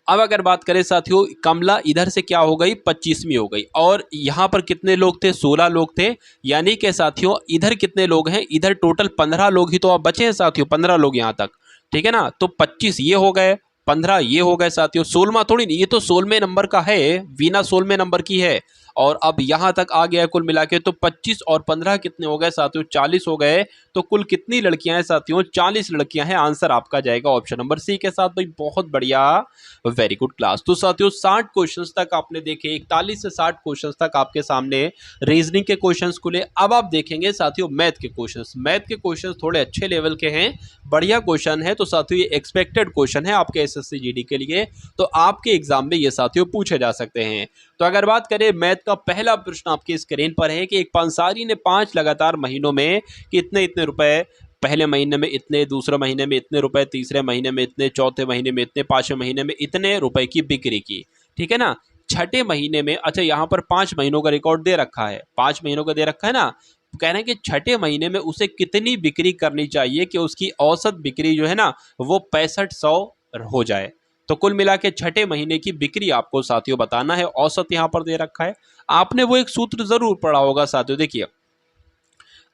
अब अगर बात करें साथियों कमला इधर से क्या हो गई 25वीं हो गई, और यहाँ पर कितने लोग थे 16 लोग थे, यानी कि साथियों इधर कितने लोग हैं, इधर टोटल 15 लोग ही तो आप बचे हैं साथियों, 15 लोग यहाँ तक। ठीक है ना। तो 25 ये हो गए, 15 ये हो गए साथियों, 16वां थोड़ी नहीं, ये तो 16वें नंबर का है, वीणा 16वें नंबर की है। और अब यहाँ तक आ गया कुल मिला के, तो 25 और 15 कितने हो गए साथियों 40 हो गए। तो कुल कितनी लड़कियां हैं साथियों 40 लड़कियां हैं। आंसर आपका जाएगा ऑप्शन नंबर सी के साथ। भाई बहुत बढ़िया, वेरी गुड क्लास। तो साथियों 60 क्वेश्चंस तक आपने देखे, 41 से 60 क्वेश्चंस तक आपके सामने रीजनिंग के क्वेश्चंस खुले। अब आप देखेंगे साथियों मैथ के क्वेश्चंस। मैथ के क्वेश्चंस थोड़े अच्छे लेवल के हैं, बढ़िया क्वेश्चन है। तो साथियों ये एक्सपेक्टेड क्वेश्चन है आपके SSCGD के लिए, तो आपके एग्जाम में ये साथियों पूछे जा सकते हैं। तो अगर बात करें मैथ का पहला प्रश्न आपकी स्क्रीन पर है कि एक पंसारी ने 5 लगातार महीनों में कितने इतने रुपए, पहले महीने में इतने, दूसरे महीने में इतने रुपए, तीसरे महीने में इतने, चौथे महीने में इतने, पांचवें महीने में इतने रुपए की बिक्री की। ठीक है ना। छठे महीने में, अच्छा यहाँ पर 5 महीनों का रिकॉर्ड दे रखा है, 5 महीनों का दे रखा है ना, कह रहे हैं कि छठे महीने में उसे कितनी बिक्री करनी चाहिए कि उसकी औसत बिक्री जो है ना वो 6500 हो जाए। तो कुल मिला के छठे महीने की बिक्री आपको साथियों बताना है, औसत यहाँ पर दे रखा है। आपने वो एक सूत्र जरूर पढ़ा होगा साथियों। देखिए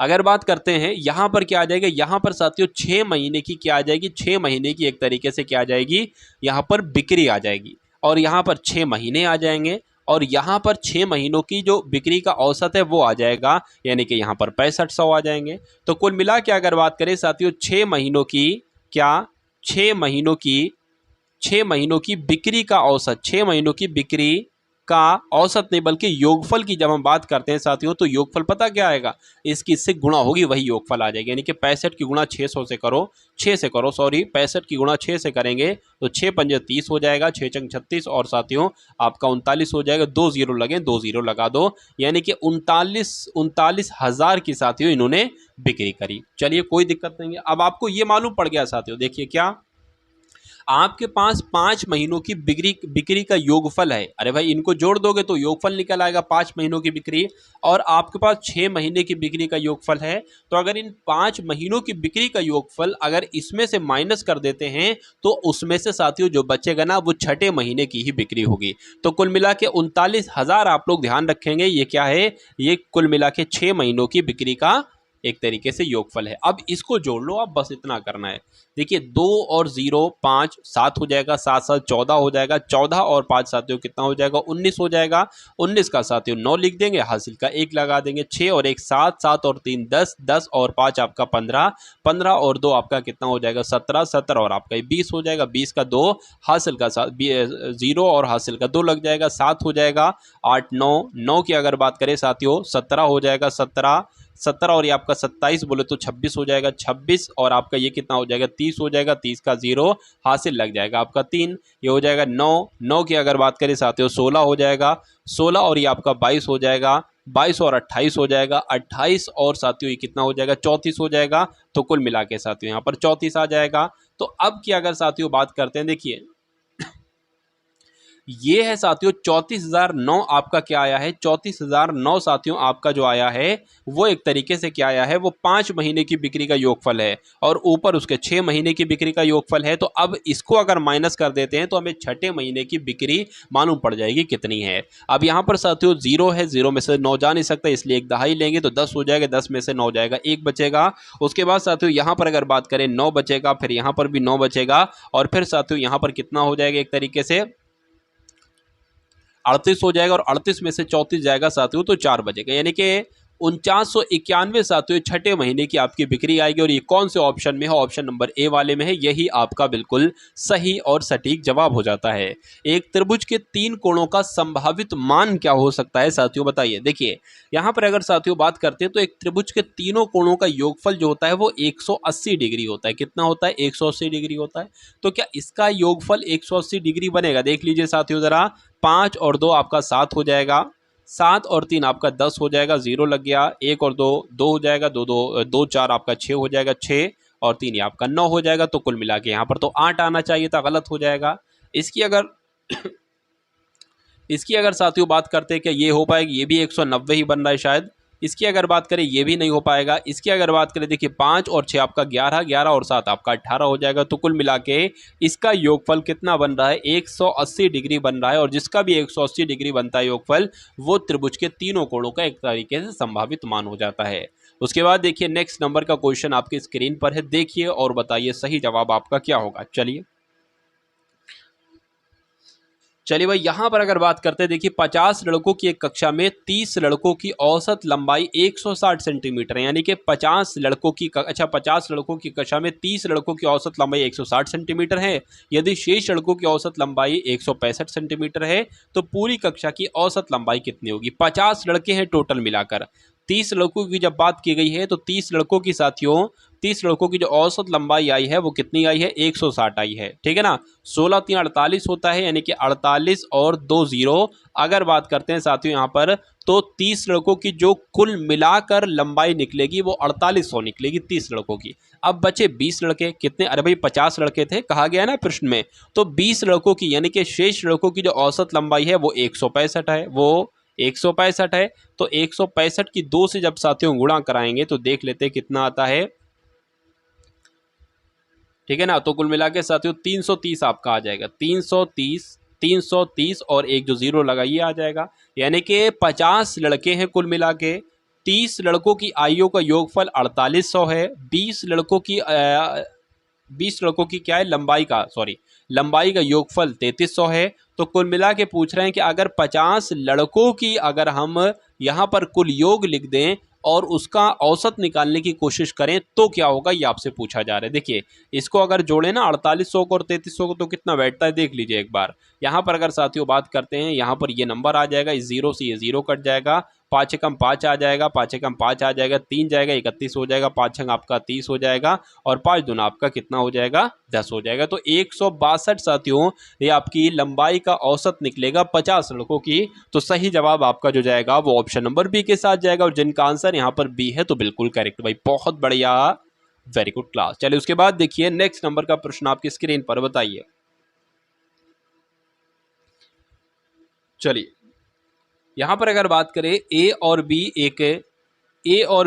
अगर बात करते हैं यहाँ पर क्या आ जाएगा, यहाँ पर साथियों 6 महीने की क्या आ जाएगी, 6 महीने की एक तरीके से क्या आ जाएगी, यहाँ पर बिक्री आ जाएगी, और यहाँ पर 6 महीने आ जाएंगे, और यहाँ पर 6 महीनों की जो बिक्री का औसत है वो आ जाएगा, यानी कि यहाँ पर 6500 आ जाएंगे। तो कुल मिला के अगर बात करें साथियों 6 महीनों की क्या, 6 महीनों की, 6 महीनों की बिक्री का औसत, 6 महीनों की बिक्री का औसत नहीं बल्कि योगफल की जब हम बात करते हैं साथियों, तो योगफल पता क्या आएगा, इसकी इससे गुणा होगी वही योगफल आ जाएगा। यानी कि 65 की गुणा 600 से करो, 6 से करो सॉरी, 65 की गुणा 6 से करेंगे तो 6 पंजे 30 हो जाएगा, 6 चंग 36, और साथियों आपका 39 हो जाएगा। 2 जीरो लगे, 2 जीरो लगा दो, यानी कि 39,000 की साथियों इन्होंने बिक्री करी। चलिए कोई दिक्कत नहीं है। अब आपको ये मालूम पड़ गया साथियों, देखिए क्या, आपके पास 5 महीनों की बिक्री का योगफल है। अरे भाई इनको जोड़ दोगे तो योगफल निकल आएगा 5 महीनों की बिक्री, और आपके पास 6 महीने की बिक्री का योगफल है। तो अगर इन 5 महीनों की बिक्री का योगफल अगर इसमें से माइनस कर देते हैं तो उसमें से साथियों जो बचेगा ना वो छठे महीने की ही बिक्री होगी। तो कुल मिला के 39,000 आप लोग ध्यान रखेंगे, ये क्या है, ये कुल मिला के 6 महीनों की बिक्री का एक तरीके से योगफल है। अब इसको जोड़ लो, अब बस इतना करना है। देखिए 2 और 0 5 7 हो जाएगा, 7 7 14 हो जाएगा, 14 और 5 साथियों कितना हो जाएगा, 19 हो जाएगा। 19 का साथियों 9 लिख देंगे, हासिल का 1 लगा देंगे, 6 और 1 7, 7 और 3 10, 10 और 5 आपका 15, 15 और 2 आपका कितना हो जाएगा 17, 17 और आपका 20 हो जाएगा, 20 का 2 हासिल का 0 और हासिल का 2 लग जाएगा, 7 हो जाएगा, 8 9 9 की अगर बात करें साथियों 17 हो जाएगा, 17 17 और ये आपका 27 बोले तो 26 हो जाएगा, 26 और आपका ये कितना हो जाएगा 30 हो जाएगा, 30 का 0 हासिल लग जाएगा आपका 3, ये हो जाएगा 9 9 की अगर बात करें साथियों 16 हो जाएगा, 16 और ये आपका 22 हो जाएगा, 22 और 28 हो जाएगा, 28 और साथियों ये कितना हो जाएगा 34 हो जाएगा। तो कुल मिला के साथियों यहाँ पर 34 आ जाएगा। तो अब की अगर साथियों बात करते हैं, देखिए ये है साथियों 34,009 आपका क्या आया है, 34,009 साथियों आपका जो आया है वो एक तरीके से क्या आया है, वो 5 महीने की बिक्री का योगफल है और ऊपर उसके 6 महीने की बिक्री का योगफल है। तो अब इसको अगर माइनस कर देते हैं तो हमें छठे महीने की बिक्री मालूम पड़ जाएगी कितनी है। अब यहाँ पर साथियों 0 है, 0 में से 9 जा नहीं सकता इसलिए एक दहाई लेंगे तो 10 हो जाएगा, 10 में से 9 जाएगा, 1 बचेगा। उसके बाद साथियों यहाँ पर अगर बात करें 9 बचेगा, फिर यहाँ पर भी 9 बचेगा और फिर साथियों यहाँ पर कितना हो जाएगा एक तरीके से 38 हो जाएगा और 38 में से 34 जाएगा साथियों तो 4 बचेगा, यानी कि 4991 साथियों छठे महीने की आपकी बिक्री आएगी। और ये कौन से ऑप्शन में है, ऑप्शन नंबर ए वाले में है, यही आपका बिल्कुल सही और सटीक जवाब हो जाता है। एक त्रिभुज के 3 कोणों का संभावित मान क्या हो सकता है साथियों, बताइए। देखिए यहाँ पर अगर साथियों बात करते हैं तो एक त्रिभुज के तीनों कोणों का योगफल जो होता है वो 180 डिग्री होता है। कितना होता है, 180 डिग्री होता है। तो क्या इसका योगफल 180 डिग्री बनेगा, देख लीजिए साथियों जरा, 5 और 2 आपका 7 हो जाएगा, 7 और 3 आपका 10 हो जाएगा, 0 लग गया, 1 और 2 2 हो जाएगा, 2 4 आपका 6 हो जाएगा, 6 और 3 आपका 9 हो जाएगा। तो कुल मिला के यहाँ पर तो 8 आना चाहिए था, गलत हो जाएगा। इसकी अगर इसकी अगर साथियों बात करते हैं क्या ये हो पाएगी, ये भी 190 ही बन रहा है शायद। इसकी अगर बात करें ये भी नहीं हो पाएगा। इसकी अगर बात करें देखिए 5 और 6 आपका 11, 11 और 7 आपका 18 हो जाएगा। तो कुल मिला के इसका योगफल कितना बन रहा है, 180 डिग्री बन रहा है। और जिसका भी 180 डिग्री बनता है योगफल वो त्रिभुज के तीनों कोणों का एक तरीके से संभावित मान हो जाता है। उसके बाद देखिए नेक्स्ट नंबर का क्वेश्चन आपकी स्क्रीन पर है, देखिए और बताइए सही जवाब आपका क्या होगा। चलिए भाई यहाँ पर अगर बात करते हैं, देखिए 50 लड़कों की एक कक्षा में 30 लड़कों की औसत लंबाई 160 सेंटीमीटर है, यानी कि 50 लड़कों की 50 लड़कों की कक्षा में 30 लड़कों की औसत लंबाई 160 सेंटीमीटर है। यदि शेष लड़कों की औसत लंबाई 165 सेंटीमीटर है तो पूरी कक्षा की औसत लंबाई कितनी होगी। 50 लड़के हैं टोटल मिलाकर, 30 लड़कों की जब बात की गई है तो 30 लड़कों की साथियों 30 लड़कों की जो औसत लंबाई आई है वो कितनी आई है, 160 आई है, ठीक है ना। 16 3 48 होता है, यानी कि 48 और 2 0 अगर बात करते हैं साथियों यहाँ पर तो 30 लड़कों की जो कुल मिलाकर लंबाई निकलेगी वो 4800 निकलेगी 30 लड़कों की। अब बचे 20 लड़के, कितने, अरे भाई 50 लड़के थे कहा गया ना प्रश्न में, तो 20 लड़कों की यानी कि शेष लड़कों की जो औसत लंबाई है वो 165 है, वो 165 है। तो 165 की 2 से जब साथियों गुणा कराएंगे तो देख लेते हैं कितना आता है, ठीक है ना। तो कुल मिला के साथियों 330 आपका आ जाएगा, 330 और एक जो 0 लगाइए आ जाएगा, यानी कि 50 लड़के हैं कुल मिला के, 30 लड़कों की आयु का योगफल 4800 है, 20 लड़कों की क्या है लंबाई का योगफल 3300 है। तो कुल मिला के पूछ रहे हैं कि अगर 50 लड़कों की अगर हम यहाँ पर कुल योग लिख दें और उसका औसत निकालने की कोशिश करें तो क्या होगा, ये आपसे पूछा जा रहा है। देखिए इसको अगर जोड़े ना 4800 को और 3300 को तो कितना बैठता है, देख लीजिए एक बार। यहाँ पर अगर साथियों बात करते हैं, यहाँ पर ये नंबर आ जाएगा, इस 0 से ये 0 कट जाएगा, 5 एकम 5 आ जाएगा, 5 एकम 5 आ जाएगा, 3 जाएगा 31 हो जाएगा, 5 छंग आपका 30 हो जाएगा और 5 दूना आपका कितना हो जाएगा 10 हो जाएगा। तो 162 साथियों ये आपकी लंबाई का औसत निकलेगा 50 लड़कों की। तो सही जवाब आपका जो जाएगा वो ऑप्शन नंबर बी के साथ जाएगा और जिनका आंसर यहाँ पर बी है तो बिल्कुल करेक्ट भाई, बहुत बढ़िया वेरी गुड क्लास। चलिए उसके बाद देखिए नेक्स्ट नंबर का प्रश्न आपकी स्क्रीन पर, बताइए। चलिए यहां पर अगर बात करें ए और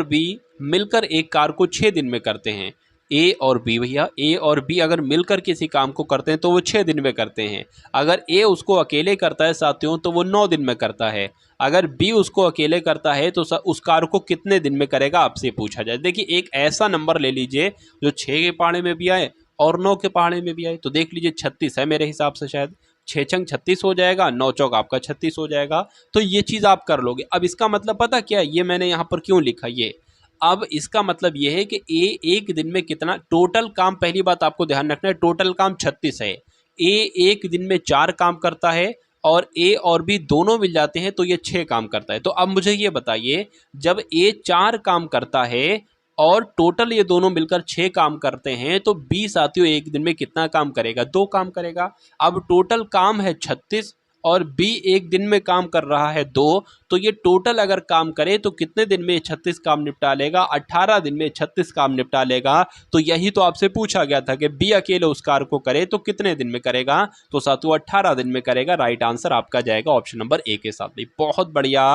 बी मिलकर एक कार को 6 दिन में करते हैं। ए और बी, भैया ए और बी अगर मिलकर किसी काम को करते हैं तो वो 6 दिन में करते हैं। अगर ए उसको अकेले करता है साथियों तो वो 9 दिन में करता है। अगर बी उसको अकेले करता है तो उस कार को कितने दिन में करेगा, आपसे पूछा जाए। देखिए एक ऐसा नंबर ले लीजिए जो 6 के पहाड़े में भी आए और 9 के पहाड़े में भी आए। तो देख लीजिए 36 है मेरे हिसाब से, शायद 6 छंग 36 हो जाएगा, 9 चौक आपका 36 हो जाएगा। तो ये चीज़ आप कर लोगे। अब इसका मतलब पता क्या है, ये मैंने यहाँ पर क्यों लिखा ये, अब इसका मतलब ये है कि ए एक दिन में कितना टोटल काम, पहली बात आपको ध्यान रखना है टोटल काम 36 है। ए एक दिन में 4 काम करता है और ए और बी दोनों मिल जाते हैं तो ये 6 काम करता है। तो अब मुझे ये बताइए, जब ए 4 काम करता है और टोटल ये दोनों मिलकर 6 काम करते हैं तो बी साथियों एक दिन में कितना काम करेगा, 2 काम करेगा। अब टोटल काम है 36 और बी एक दिन में काम कर रहा है 2, तो ये टोटल अगर काम करे तो कितने दिन में 36 काम निपटा लेगा, 18 दिन में 36 काम निपटा लेगा। तो यही तो आपसे पूछा गया था कि बी अकेले उस कार को करे तो कितने दिन में करेगा, तो साथियों 18 दिन में करेगा। राइट आंसर आपका जाएगा ऑप्शन नंबर ए के साथ। बहुत बढ़िया,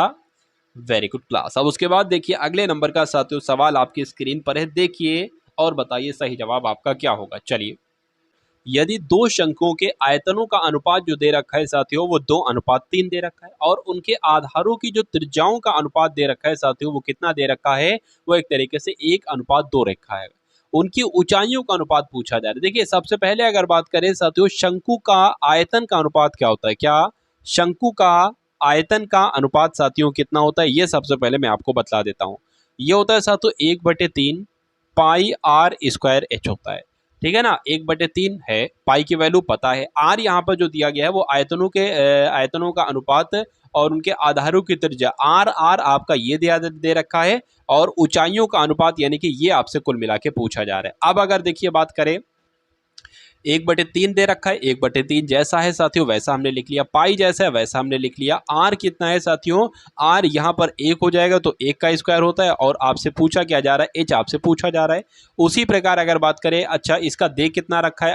वेरी गुड क्लास। अब उसके बाद देखिए अगले नंबर का साथियों सवाल आपकी स्क्रीन पर है, देखिए और बताइए सही जवाब आपका क्या होगा। चलिए, यदि दो शंकुओं के आयतनों का अनुपात जो दे रखा है साथियों वो 2:3 दे रखा है और उनके आधारों की जो त्रिज्याओं का अनुपात दे रखा है साथियों वो कितना दे रखा है, वो एक तरीके से 1:2 रखा है। उनकी ऊंचाइयों का अनुपात पूछा जा रहा है। देखिए सबसे पहले अगर बात करें साथियों शंकु का आयतन का अनुपात क्या होता है, क्या शंकु का आयतन का अनुपात साथियों कितना होता है, ये सबसे पहले मैं आपको बतला देता हूँ। ये होता है साथियों 1/3 पाई आर स्क्वायर एच होता है, ठीक है ना। 1/3 है, पाई की वैल्यू पता है, आर यहाँ पर जो दिया गया है वो आयतनों का अनुपात और उनके आधारों की त्रिज्या आर आपका ये दे रखा है और ऊंचाइयों का अनुपात यानी कि ये आपसे कुल मिला के पूछा जा रहा है। अब अगर देखिए बात करें 1/3 दे रखा है, 1/3 जैसा है साथियों वैसा हमने लिख लिया, पाई जैसा है वैसा हमने लिख लिया। आर कितना है साथियों, आर यहाँ पर 1 हो जाएगा तो 1 का स्क्वायर होता है और आपसे पूछा क्या जा रहा है, एच आपसे पूछा जा रहा है। उसी प्रकार अगर बात करें, अच्छा इसका दे कितना रखा है,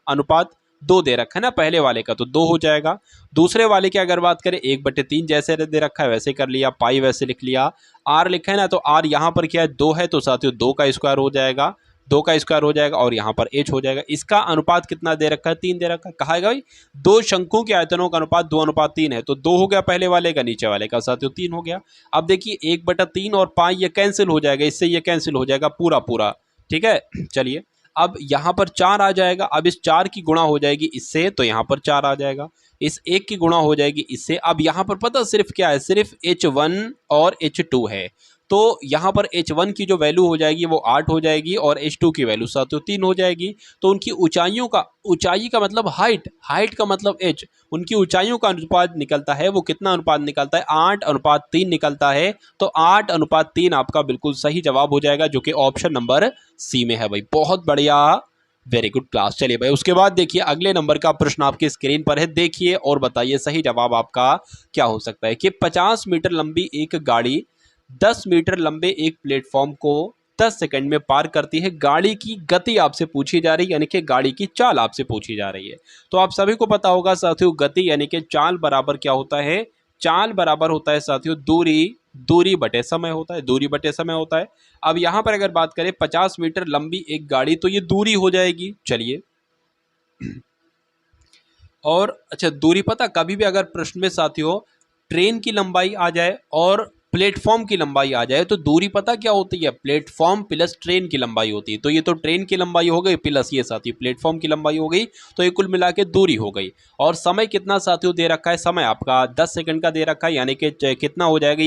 अनुपात 2 दे रखा है ना पहले वाले का, तो 2 हो जाएगा। दूसरे वाले की अगर बात करें 1/3 जैसे दे रखा है वैसे कर लिया, पाई वैसे लिख लिया। आर लिखा है ना, तो आर यहाँ पर क्या है 2 है तो साथियों 2 का स्क्वायर हो जाएगा, 2 का स्क्वायर हो जाएगा और यहाँ पर एच हो जाएगा। इसका अनुपात कितना दे रखा है, 3 दे रखा है। कहा है भाई दो शंकुओं के आयतनों का अनुपात 2:3 है, तो 2 हो गया पहले वाले का, नीचे वाले का साथियों 3 हो गया। अब देखिए 1/3 और पाई ये कैंसिल हो जाएगा, इससे ये कैंसिल हो जाएगा पूरा पूरा, ठीक है। चलिए अब यहाँ पर 4 आ जाएगा, अब इस 4 की गुणा हो जाएगी इससे तो यहाँ पर 4 आ जाएगा, इस 1 की गुणा हो जाएगी इससे। अब यहाँ पर पता सिर्फ क्या है, सिर्फ H1 और H2 है, तो यहाँ पर H1 की जो वैल्यू हो जाएगी वो 8 हो जाएगी और H2 की वैल्यू साथियों 3 हो जाएगी। तो उनकी ऊंचाई का मतलब हाइट का मतलब H, उनकी ऊंचाइयों का अनुपात निकलता है, वो कितना अनुपात निकलता है, 8:3 निकलता है। तो 8:3 आपका बिल्कुल सही जवाब हो जाएगा जो कि ऑप्शन नंबर सी में है भाई। बहुत बढ़िया, वेरी गुड क्लास। चलिए भाई उसके बाद देखिए अगले नंबर का प्रश्न आपकी स्क्रीन पर है, देखिए और बताइए सही जवाब आपका क्या हो सकता है। कि 50 मीटर लंबी एक गाड़ी 10 मीटर लंबे एक प्लेटफॉर्म को 10 सेकंड में पार करती है। गाड़ी की गति आपसे पूछी जा रही है, यानी कि गाड़ी की चाल आपसे पूछी जा रही है। तो आप सभी को पता होगा साथियों गति यानी कि चाल बराबर क्या होता है, चाल बराबर होता है साथियों दूरी बटे समय होता है, दूरी बटे समय होता है। अब यहाँ पर अगर बात करें 50 मीटर लंबी एक गाड़ी तो ये दूरी हो जाएगी। चलिए और अच्छा दूरी पता कभी भी अगर प्रश्न में साथियों ट्रेन की लंबाई आ जाए और प्लेटफॉर्म की लंबाई आ जाए तो दूरी पता क्या होती है, प्लेटफॉर्म प्लस ट्रेन की लंबाई होती है। तो ये तो ट्रेन की लंबाई हो गई प्लस ये साथियों प्लेटफॉर्म की लंबाई हो गई, तो ये कुल मिला के दूरी हो गई। और समय कितना साथियों दे रखा है, समय आपका 10 सेकंड का दे रखा है, यानी कि कितना हो जाएगा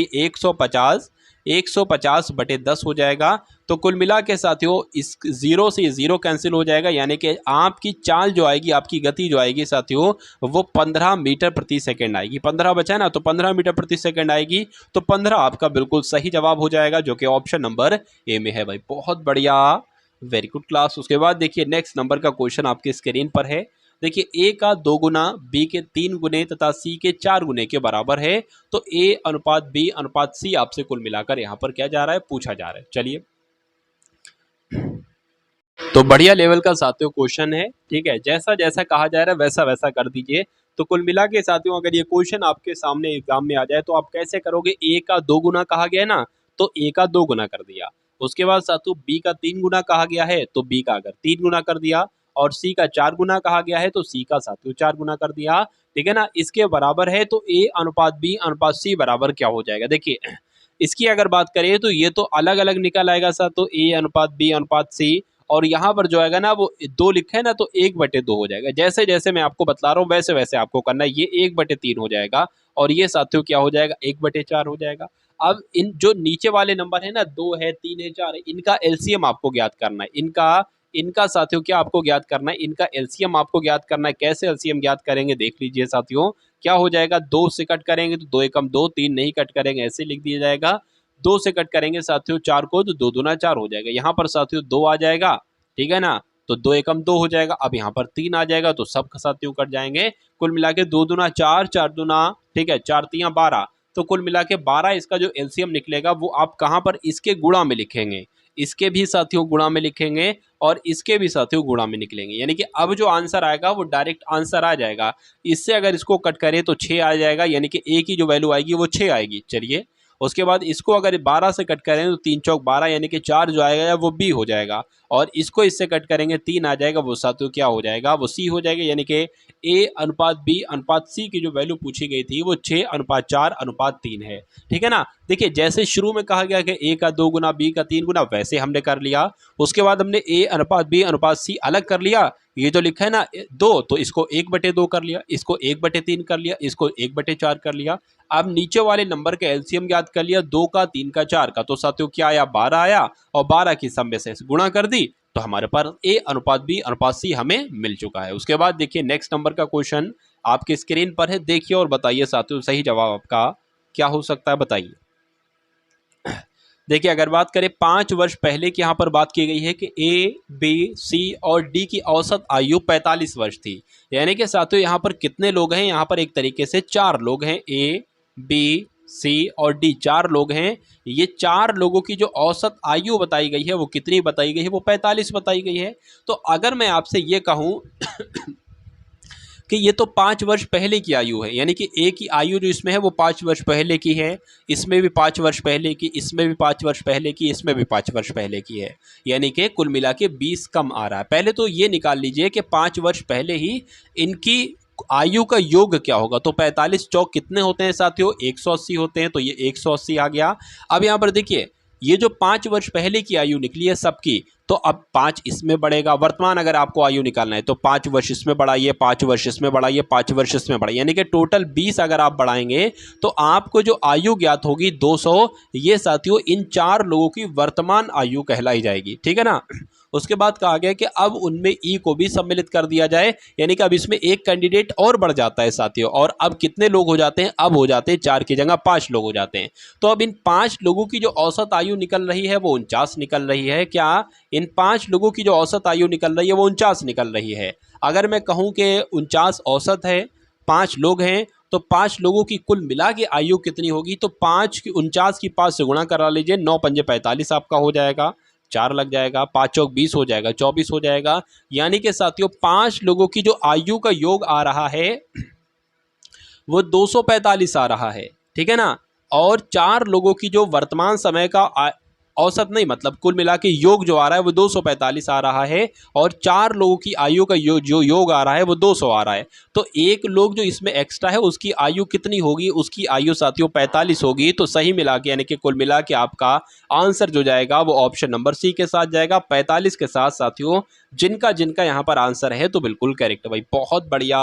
150 बटे 10 हो जाएगा। तो कुल मिला के साथियों इस 0 से 0 कैंसिल हो जाएगा, यानी कि आपकी चाल जो आएगी, आपकी गति जो आएगी साथियों वो 15 मीटर प्रति सेकंड आएगी। 15 बचा है ना, तो 15 मीटर प्रति सेकंड आएगी, तो 15 आपका बिल्कुल सही जवाब हो जाएगा जो कि ऑप्शन नंबर ए में है भाई। बहुत बढ़िया, वेरी गुड क्लास। उसके बाद देखिए नेक्स्ट नंबर का क्वेश्चन आपके स्क्रीन पर है, देखिए ए का 2 गुना, बी के 3 गुने तथा सी के 4 गुने के बराबर है। तो ए अनुपात बी अनुपात सी आपसे कुल मिलाकर यहाँ पर क्या जा रहा है, पूछा जा रहा है। चलिए तो बढ़िया लेवल का साथियों क्वेश्चन है, ठीक है। जैसा जैसा कहा जा रहा है वैसा वैसा कर दीजिए। तो कुल मिला के साथियों अगर ये क्वेश्चन आपके सामने एग्जाम में आ जाए तो आप कैसे करोगे, ए का 2 गुना कहा गया है ना, तो ए का 2 गुना कर दिया। उसके बाद साथियों बी का 3 गुना कहा गया है तो बी का अगर 3 गुना कर दिया, और सी का 4 गुना कहा गया है तो सी का साथियों 4 गुना कर दिया, ठीक है ना। इसके बराबर है तो ए अनुपात बी अनुपात सी बराबर क्या हो जाएगा, देखिए इसकी अगर बात करें तो ये तो अलग अलग निकल आएगा सर, तो ए अनुपात बी अनुपात सी, और यहाँ पर जो आएगा ना वो 2 लिखा है ना तो 1/2 हो जाएगा। जैसे जैसे मैं आपको बतला रहा हूँ वैसे वैसे आपको करना है। ये 1/3 हो जाएगा और ये साथियों क्या हो जाएगा 1/4 हो जाएगा। अब इन जो नीचे वाले नंबर है ना 2 है 3 है 4 है, इनका एलसीएम आपको ज्ञात करना है। इनका इनका साथियों क्या आपको ज्ञात करना है, इनका एलसीएम आपको ज्ञात करना है। कैसे एलसीएम ज्ञात करेंगे देख लीजिए साथियों, क्या हो जाएगा 2 से कट करेंगे तो 2 एकम 2, 3 नहीं कट करेंगे ऐसे लिख दिया जाएगा। 2 से कट करेंगे साथियों 4 को तो 2 दूना 4 हो जाएगा। यहाँ पर साथियों 2 आ जाएगा, ठीक है ना, तो 2 एकम 2 हो जाएगा। अब यहाँ पर 3 आ जाएगा तो सब साथियों कट जाएंगे। कुल मिला के 2 दूना 4, 4 दूना, ठीक है, 4 तियां 12, तो कुल मिला के 12 इसका जो एलसीएम निकलेगा वो आप कहाँ पर इसके गुणा में लिखेंगे, इसके भी साथियों गुणा में लिखेंगे और इसके भी साथियों गुणा में निकलेंगे। यानी कि अब जो आंसर आएगा वो डायरेक्ट आंसर आ जाएगा। इससे अगर इसको कट करें तो 6 आ जाएगा, यानी कि ए की जो वैल्यू आएगी वो 6 आएगी। चलिए उसके बाद इसको अगर 12 से कट करें तो 3 चौक 12, यानी कि 4 जो आएगा वो बी हो जाएगा, और इसको इससे कट करेंगे 3 आ जाएगा, वो साथियों क्या हो जाएगा वो सी हो जाएगा। यानी कि ए अनुपात बी अनुपात सी की जो वैल्यू पूछी गई थी वो 6 अनुपात 4 अनुपात 3 है, ठीक है ना। देखिए जैसे शुरू में कहा गया कि ए का 2 गुना बी का 3 गुना, वैसे हमने कर लिया। उसके बाद हमने ए अनुपात बी अनुपात सी अलग कर लिया। ये जो लिखा है ना 2, तो इसको 1/2 कर लिया, इसको 1/3 कर लिया, इसको 1/4 कर लिया। अब नीचे वाले नंबर का एलसीएम ज्ञात कर लिया, 2 का 3 का 4 का, तो साथियों क्या आया 12 आया, और 12 की सम में से गुणा कर दी तो हमारे पास ए अनुपात बी अनुपात सी हमें मिल चुका है। उसके बाद देखिए नेक्स्ट नंबर का क्वेश्चन आपके स्क्रीन पर है, देखिए और बताइए साथियों सही जवाब आपका क्या हो सकता है, बताइए। देखिए अगर बात करें 5 वर्ष पहले की, यहाँ पर बात की गई है कि ए बी सी और डी की औसत आयु 45 वर्ष थी। यानी कि साथियों यहाँ पर कितने लोग हैं, यहाँ पर एक तरीके से 4 लोग हैं, ए बी सी और डी 4 लोग हैं। ये 4 लोगों की जो औसत आयु बताई गई है वो कितनी बताई गई है, वो 45 बताई गई है। तो अगर मैं आपसे ये कहूँ कि ये तो 5 वर्ष पहले की आयु है, यानी कि ए की आयु जो इसमें है वो 5 वर्ष पहले की है, इसमें भी 5 वर्ष पहले की, इसमें भी 5 वर्ष पहले की, इसमें भी 5 वर्ष पहले की है, यानी कि कुल मिला के 20 कम आ रहा है। पहले तो ये निकाल लीजिए कि 5 वर्ष पहले ही इनकी आयु का योग क्या होगा। तो 45 चौक कितने होते हैं साथियों 180 होते हैं, तो ये 180 आ गया। अब यहाँ पर देखिए ये जो 5 वर्ष पहले की आयु निकली है सबकी, तो अब 5 इसमें बढ़ेगा। वर्तमान अगर आपको आयु निकालना है तो 5 वर्ष इसमें बढ़ाइए, 5 वर्ष इसमें बढ़ाइए, 5 वर्ष इसमें बढ़ाइए, यानी कि टोटल 20 अगर आप बढ़ाएंगे तो आपको जो आयु ज्ञात होगी 200, ये साथियों इन 4 लोगों की वर्तमान आयु कहलाई जाएगी, ठीक है ना। उसके बाद कहा गया कि अब उनमें ई को भी सम्मिलित कर दिया जाए, यानी कि अब इसमें एक कैंडिडेट और बढ़ जाता है साथियों, और अब कितने लोग हो जाते हैं, अब हो जाते हैं 4 की जगह 5 लोग हो जाते हैं। तो अब इन 5 लोगों की जो औसत आयु निकल रही है वो 49 निकल रही है। क्या इन 5 लोगों की जो औसत आयु निकल रही है वो 49 निकल रही है। अगर मैं कहूं कि 49 औसत है, 5 लोग हैं, तो 5 लोगों की कुल मिला के आयु कितनी होगी, तो 5 की 49 की 5 से गुणा करा लीजिए, 9 पंजे 45 आपका हो जाएगा, 4 लग जाएगा, 5 चौक 20 हो जाएगा, 24 हो जाएगा। यानी कि साथियों 5 लोगों की जो आयु का योग आ रहा है वो 245 आ रहा है, ठीक है ना। और 4 लोगों की जो वर्तमान समय का औसत नहीं, मतलब कुल मिला के योग जो आ रहा है वो 245 आ रहा है, और 4 लोगों की आयु का जो योग आ रहा है वो 200 आ रहा है। तो एक लोग जो इसमें एक्स्ट्रा है उसकी आयु कितनी होगी, उसकी आयु साथियों 45 होगी। तो सही मिला के यानी कि कुल मिला के आपका आंसर जो जाएगा वो ऑप्शन नंबर सी के साथ जाएगा, 45 के साथ साथियों जिनका जिनका यहाँ पर आंसर है तो बिल्कुल करेक्ट भाई, बहुत बढ़िया,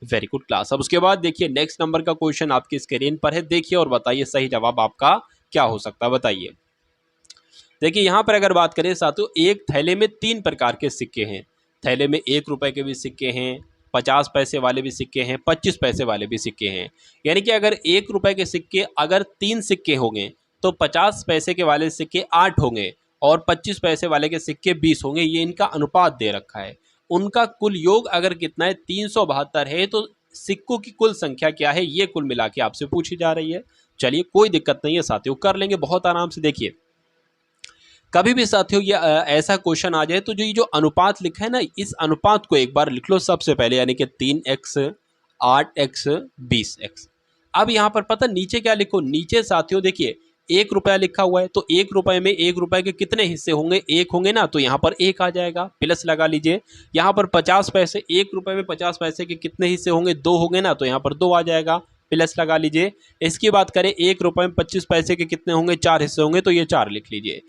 वेरी गुड क्लास। अब उसके बाद देखिए नेक्स्ट नंबर का क्वेश्चन आपकी स्क्रीन पर है, देखिए और बताइए सही जवाब आपका क्या हो सकता है, बताइए। देखिए यहाँ पर अगर बात करें साथियों, एक थैले में 3 प्रकार के सिक्के हैं। थैले में 1 रुपए के भी सिक्के हैं, 50 पैसे वाले भी सिक्के हैं, 25 पैसे वाले भी सिक्के हैं। यानी कि अगर 1 रुपए के सिक्के अगर 3 सिक्के होंगे तो 50 पैसे के वाले सिक्के 8 होंगे और 25 पैसे वाले के सिक्के 20 होंगे। ये इनका अनुपात दे रखा है। उनका कुल योग अगर कितना है 372 है, तो सिक्कों की कुल संख्या क्या है ये कुल मिला के आपसे पूछी जा रही है। चलिए कोई दिक्कत नहीं है साथियों, कर लेंगे बहुत आराम से। देखिए कभी भी साथियों ये ऐसा क्वेश्चन आ जाए तो जो ये जो अनुपात लिखा है ना, इस अनुपात को एक बार लिख लो सबसे पहले, यानी कि 3x 8x 20x। अब यहाँ पर पता नीचे क्या लिखो, नीचे साथियों देखिए 1 रुपया लिखा हुआ है, तो 1 रुपये में 1 रुपये के कितने हिस्से होंगे, 1 होंगे ना, तो यहाँ पर 1 आ जाएगा, प्लस लगा लीजिए। यहाँ पर 50 पैसे, 1 रुपये में 50 पैसे के कितने हिस्से होंगे, 2 होंगे ना, तो यहाँ पर 2 आ जाएगा, प्लस लगा लीजिए। इसकी बात करें 1 रुपये में 25 पैसे के कितने होंगे, 4 हिस्से होंगे, तो ये 4 लिख लीजिए।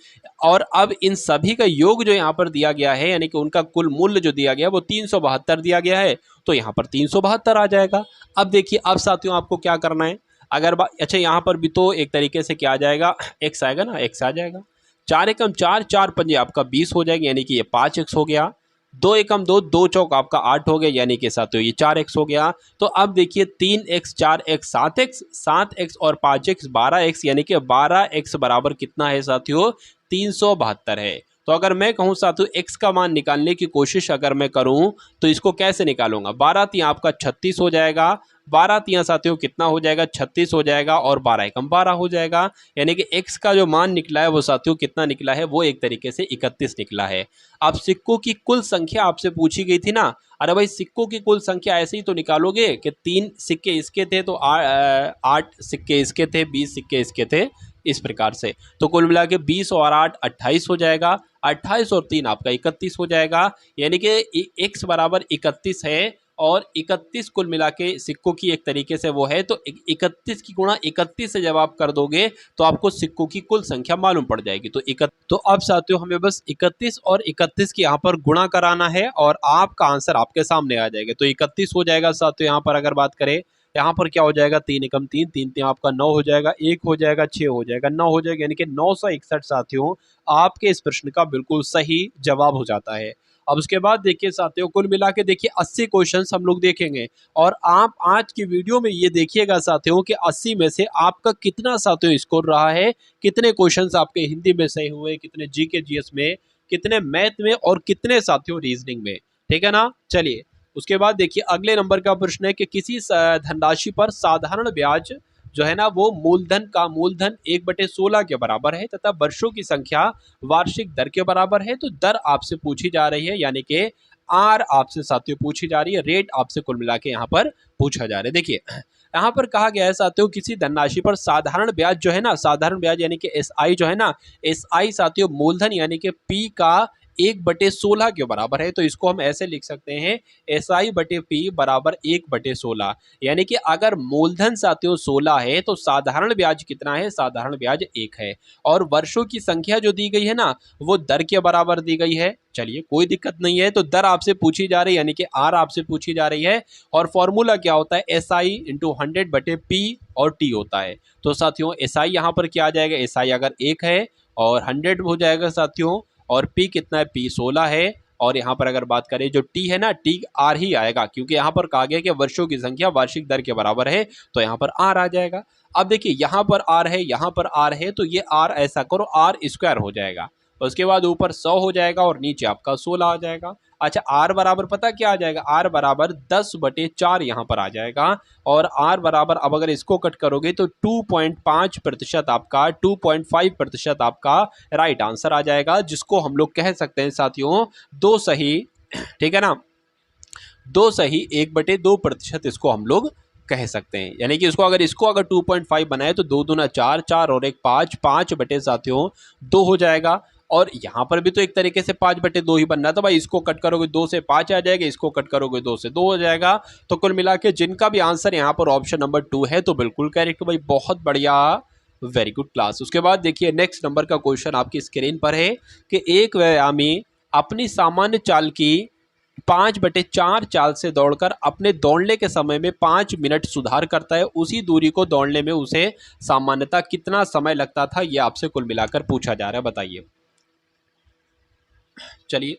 और अब इन सभी का योग जो यहाँ पर दिया गया है, यानी कि उनका कुल मूल्य जो दिया गया वो 372 दिया गया है, तो यहाँ पर 372 आ जाएगा। अब देखिए, अब साथियों आपको क्या करना है, अगर अच्छा यहाँ पर भी तो एक तरीके से क्या आ जाएगा, x आएगा ना, x आ जाएगा। 4 एकम 4, 4 पंजे आपका 20 हो जाएगी, यानी कि ये 5x हो गया। 2 एकम 2, 2 चौक आपका 8 हो गया, यानी कि साथियों ये 4x हो गया। तो अब देखिए 3x 4x 7x, 7x और 5x 12x, यानी कि 12x बराबर कितना है साथियों, 372 है। तो अगर मैं कहूँ साथियों x का मान निकालने की कोशिश अगर मैं करूँ तो इसको कैसे निकालूंगा, 12 तियां आपका 36 हो जाएगा, 12 तियां साथियों कितना हो जाएगा, 36 हो जाएगा, और 12 एकम 12 हो जाएगा, यानी कि x का जो मान निकला है वो साथियों कितना निकला है, वो एक तरीके से 31 निकला है। अब सिक्कों की कुल संख्या आपसे पूछी गई थी ना, अरे भाई सिक्कों की कुल संख्या ऐसे ही तो निकालोगे कि 3 सिक्के इसके थे तो 8 सिक्के इसके थे, 20 सिक्के इसके थे, इस प्रकार से। तो कुल मिला के 20 और 8 28 हो जाएगा, 28 और 3 आपका 31 हो जाएगा, यानी कि x बराबर 31 है, और 31 कुल मिला के सिक्कों की एक तरीके से वो है, तो 31 की गुणा 31 से जब आप कर दोगे तो आपको सिक्कों की कुल संख्या मालूम पड़ जाएगी। तो अब साथियों हमें बस 31 और 31 की यहाँ पर गुणा कराना है और आपका आंसर आपके सामने आ जाएगा। तो 31 हो जाएगा साथियों, यहाँ पर अगर बात करें, यहाँ पर क्या हो जाएगा, 3 एकम 3, 3 3 आपका 9 हो जाएगा, 1 हो जाएगा, 6 हो जाएगा, 9 हो जाएगा, यानी कि 961 साथियों आपके इस प्रश्न का बिल्कुल सही जवाब हो जाता है। अब उसके बाद देखिए साथियों, कुल मिला के देखिए 80 क्वेश्चंस हम लोग देखेंगे, और आप आज की वीडियो में ये देखिएगा साथियों कि 80 में से आपका कितना साथियों स्कोर रहा है, कितने क्वेश्चंस आपके हिंदी में सही हुए, कितने जीके जीएस में, कितने मैथ में, और कितने साथियों रीजनिंग में, ठीक है ना। चलिए उसके बाद देखिए अगले नंबर का प्रश्न है कि किसी धनराशि पर साधारण ब्याज जो है ना वो मूलधन 1/16 के बराबर है तथा वर्षों की संख्या वार्षिक दर के बराबर है। तो दर आपसे पूछी जा रही है, यानी कि आर आपसे साथियों पूछी जा रही है, रेट आपसे कुल मिला के यहाँ पर पूछा जा रहा है। देखिए यहाँ पर कहा गया है साथियों, किसी धनराशि पर साधारण ब्याज जो है ना, साधारण ब्याज यानी कि SI जो है ना, SI साथियों मूलधन यानी कि P का 1/16 के बराबर है। तो इसको हम ऐसे लिख सकते हैं, SI/P बराबर 1/16, यानी कि अगर मूलधन साथियों 16 है तो साधारण ब्याज कितना है, साधारण ब्याज 1 है, और वर्षों की संख्या जो दी गई है ना वो दर के बराबर दी गई है। चलिए कोई दिक्कत नहीं है, तो दर आपसे पूछी जा रही है, यानी कि आर आपसे पूछी जा रही है, और फॉर्मूला क्या होता है, SI × 100/P और T होता है। तो साथियों SI यहाँ पर क्या आ जाएगा, SI अगर 1 है और 100 हो जाएगा साथियों, और P कितना है, P 16 है, और यहाँ पर अगर बात करें जो T है ना, T R ही आएगा, क्योंकि यहाँ पर कहा गया कि वर्षों की संख्या वार्षिक दर के बराबर है, तो यहाँ पर R आ जाएगा। अब देखिए यहाँ पर R है, यहाँ पर R है, तो ये R ऐसा करो R² हो जाएगा, उसके बाद ऊपर 100 हो जाएगा और नीचे आपका 16 आ जाएगा। अच्छा R बराबर पता क्या आ जाएगा, R बराबर 10/4 यहाँ पर आ जाएगा, और R बराबर अब अगर इसको कट करोगे तो 2.5% आपका 2.5% आपका राइट आंसर आ जाएगा, जिसको हम लोग कह सकते हैं साथियों 2 सही, ठीक है ना, 2 सही 1/2% इसको हम लोग कह सकते हैं। यानी कि इसको अगर 2.5 बनाए तो 2 दूना 4, 4 और 1 5, 5 साथियों 2 हो जाएगा, और यहाँ पर भी तो एक तरीके से 5/2 ही बनना था भाई, इसको कट करोगे 2 से 5 आ जाएगा, इसको कट करोगे 2 से 2 हो जाएगा। तो कुल मिला के जिनका भी आंसर यहाँ पर ऑप्शन नंबर 2 है तो बिल्कुल करेक्ट भाई, बहुत बढ़िया, वेरी गुड क्लास। उसके बाद देखिए नेक्स्ट नंबर का क्वेश्चन आपकी स्क्रीन पर है कि एक व्यायामी अपनी सामान्य चाल की 5/4 चाल से दौड़कर अपने दौड़ने के समय में 5 मिनट सुधार करता है, उसी दूरी को दौड़ने में उसे सामान्यतः कितना समय लगता था, यह आपसे कुल मिलाकर पूछा जा रहा है, बताइए। चलिए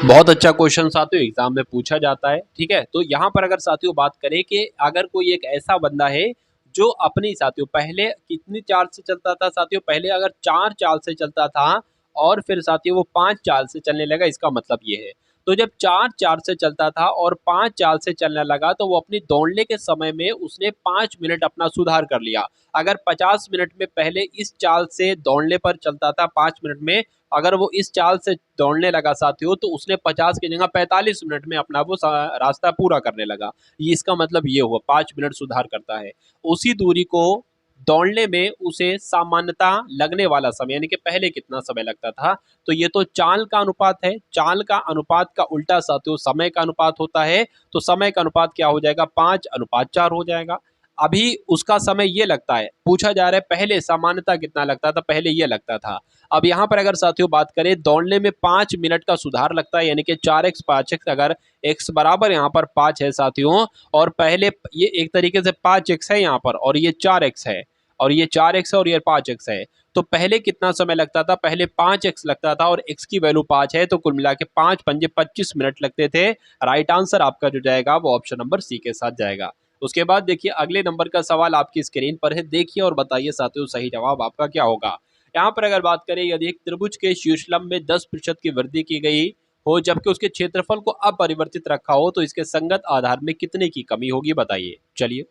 बहुत अच्छा क्वेश्चन साथियों एग्जाम में पूछा जाता है, ठीक है। तो यहाँ पर अगर साथियों बात करें कि अगर कोई एक ऐसा बंदा है जो अपनी साथियों पहले कितनी चाल से चलता था साथियों, पहले अगर 4 चाल से चलता था और फिर साथियों वो 5 चाल से चलने लगा, इसका मतलब ये है। तो जब 4-4 से चलता था और 5-4 से चलने लगा तो वो अपनी दौड़ने के समय में उसने 5 मिनट अपना सुधार कर लिया। अगर 50 मिनट में पहले इस चाल से दौड़ने पर चलता था 5 मिनट में, अगर वो इस चाल से दौड़ने लगा साथियों तो उसने 50 की जगह 45 मिनट में अपना वो रास्ता पूरा करने लगा। ये इसका मतलब ये हुआ 5 मिनट सुधार करता है। उसी दूरी को दौड़ने में उसे सामान्यतः लगने वाला समय यानी कि पहले कितना समय लगता था, तो ये तो चाल का अनुपात है। चाल का अनुपात का उल्टा साथियों समय का अनुपात होता है, तो समय का अनुपात क्या हो जाएगा 5:4 हो जाएगा। अभी उसका समय ये लगता है, पूछा जा रहा है पहले सामान्यतः कितना लगता था, पहले ये लगता था। अब यहाँ पर अगर साथियों बात करें दौड़ने में 5 मिनट का सुधार लगता है यानी कि 4x 5x, अगर x बराबर यहाँ पर 5 है साथियों और पहले ये एक तरीके से 5x है यहाँ पर और ये 4x है और ये 4x है और ये 5x है, तो पहले कितना समय लगता था, पहले 5x लगता था और x की वैल्यू 5 है, तो कुल मिला के 5 पंजे 25 मिनट लगते थे। राइट आंसर आपका जो जाएगा वो ऑप्शन नंबर सी के साथ जाएगा। उसके बाद देखिए अगले नंबर का सवाल आपकी स्क्रीन पर है, देखिए और बताइए साथियों सही जवाब आपका क्या होगा। यहाँ पर अगर बात करें यदि एक त्रिभुज के शीर्षलंब में 10% की वृद्धि की गई हो जबकि उसके क्षेत्रफल को अपरिवर्तित रखा हो तो इसके संगत आधार में कितने की कमी होगी बताइए। चलिए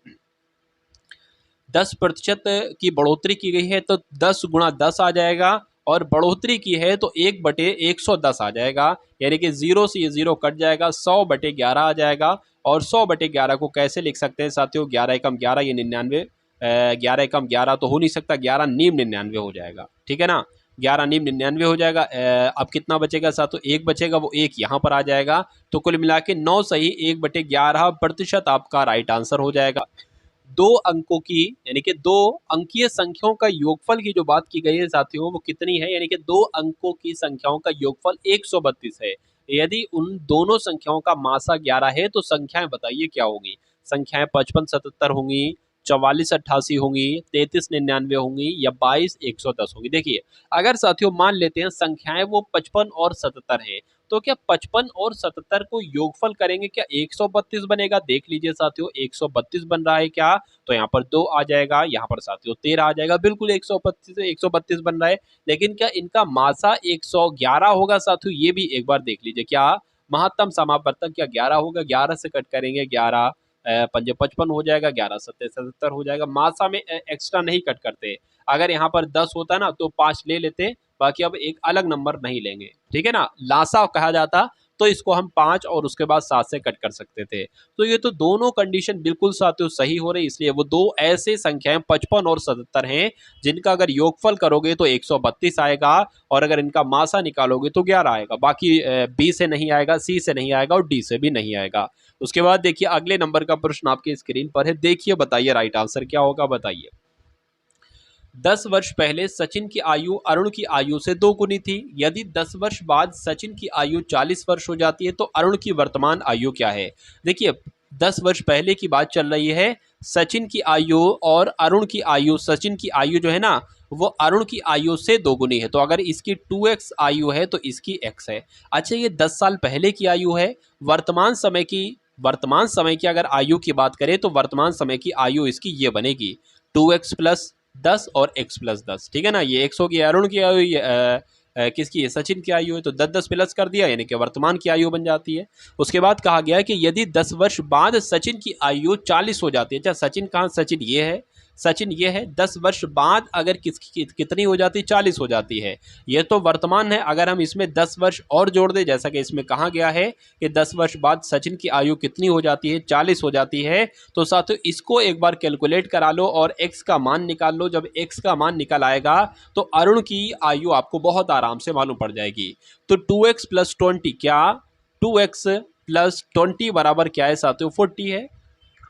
10% की बढ़ोतरी की गई है तो 10 गुणा 10 आ जाएगा और बढ़ोतरी की है तो 1/110 आ जाएगा यानी कि 0 से ये 0 कट जाएगा, 100/11 आ जाएगा। और 100/11 को कैसे लिख सकते हैं साथियों, 11 एकम 11 ये 99, 11 एकम 11 तो हो नहीं सकता, 11 नीम 99 हो जाएगा, ठीक है ना, 11 नीम 99 हो जाएगा। अब कितना बचेगा साथियों, 1 बचेगा, वो 1 यहाँ पर आ जाएगा, तो कुल मिला के 9 सही 1/11% आपका राइट आंसर हो जाएगा। दो अंकों की यानी कि दो अंकीय संख्याओं का योगफल की जो बात की गई है साथियों वो कितनी है, यानी कि दो अंकों की संख्याओं का योगफल 132 है। यदि उन दोनों संख्याओं का मासा 11 है तो संख्याएं बताइए क्या होंगी। संख्याएं 55-77 होंगी, 44-88 होंगी, 33-99 होंगी या 22-110 होंगी। देखिए अगर साथियों मान लेते हैं संख्याएं वो 55 और 77 है तो क्या 55 और 77 को योगफल करेंगे क्या 132 बनेगा। देख लीजिए साथियों 132 बन रहा है क्या, तो यहाँ पर 2 आ जाएगा, यहाँ पर साथियों 13 आ जाएगा, बिल्कुल 132 बन रहा है। लेकिन क्या इनका मासा 111 होगा साथियों, ये भी एक बार देख लीजिए। क्या महत्तम समापवर्तक क्या 11 होगा, 11 से कट करेंगे 11 पंजे 55 हो जाएगा, 11 सत्ते 77 हो जाएगा। मासा में एक्स्ट्रा नहीं कट करते, अगर यहाँ पर 10 होता ना तो 5 ले लेते, बाकी अब एक अलग नंबर नहीं लेंगे, ठीक है ना। लासा कहा जाता तो इसको हम 5 और उसके बाद 7 से कट कर सकते थे। तो ये तो दोनों कंडीशन बिल्कुल साथियों सही हो रही, इसलिए वो दो ऐसे संख्याएं 55 और 77 हैं जिनका अगर योगफल करोगे तो 132 आएगा और अगर इनका मासा निकालोगे तो 11 आएगा। बाकी बी से नहीं आएगा, सी से नहीं आएगा और डी से भी नहीं आएगा। उसके बाद देखिए अगले नंबर का प्रश्न आपकी स्क्रीन पर है, देखिए बताइए राइट आंसर क्या होगा बताइए। 10 वर्ष पहले सचिन की आयु अरुण की आयु से 2 गुनी थी। यदि 10 वर्ष बाद सचिन की आयु 40 वर्ष हो जाती है तो अरुण की वर्तमान आयु क्या है। देखिए 10 वर्ष पहले की बात चल रही है, सचिन की आयु और अरुण की आयु, सचिन की आयु जो है ना वो अरुण की आयु से 2 गुनी है, तो अगर इसकी 2x आयु है तो इसकी x है। अच्छा ये 10 साल पहले की आयु है, वर्तमान समय की अगर आयु की बात करें तो वर्तमान समय की आयु इसकी ये बनेगी 2x प्लस 10 और x प्लस 10, ठीक है ना। ये x होगी अरुण की आयु, किसकी है सचिन की आयु है, तो 10-10 प्लस कर दिया यानी कि वर्तमान की आयु बन जाती है। उसके बाद कहा गया कि यदि 10 वर्ष बाद सचिन की आयु 40 हो जाती है। अच्छा सचिन कहाँ, सचिन ये है, सचिन ये है, 10 वर्ष बाद अगर किसकी कितनी हो जाती, 40 हो जाती है। ये तो वर्तमान है, अगर हम इसमें 10 वर्ष और जोड़ दें जैसा कि इसमें कहा गया है कि 10 वर्ष बाद सचिन की आयु कितनी हो जाती है, 40 हो जाती है, तो साथियों इसको एक बार कैलकुलेट करा लो और x का मान निकाल लो। जब x का मान निकल आएगा तो अरुण की आयु आपको बहुत आराम से मालूम पड़ जाएगी। तो 2x प्लस 20 क्या, 2x प्लस 20 बराबर क्या है साथियों 40 है।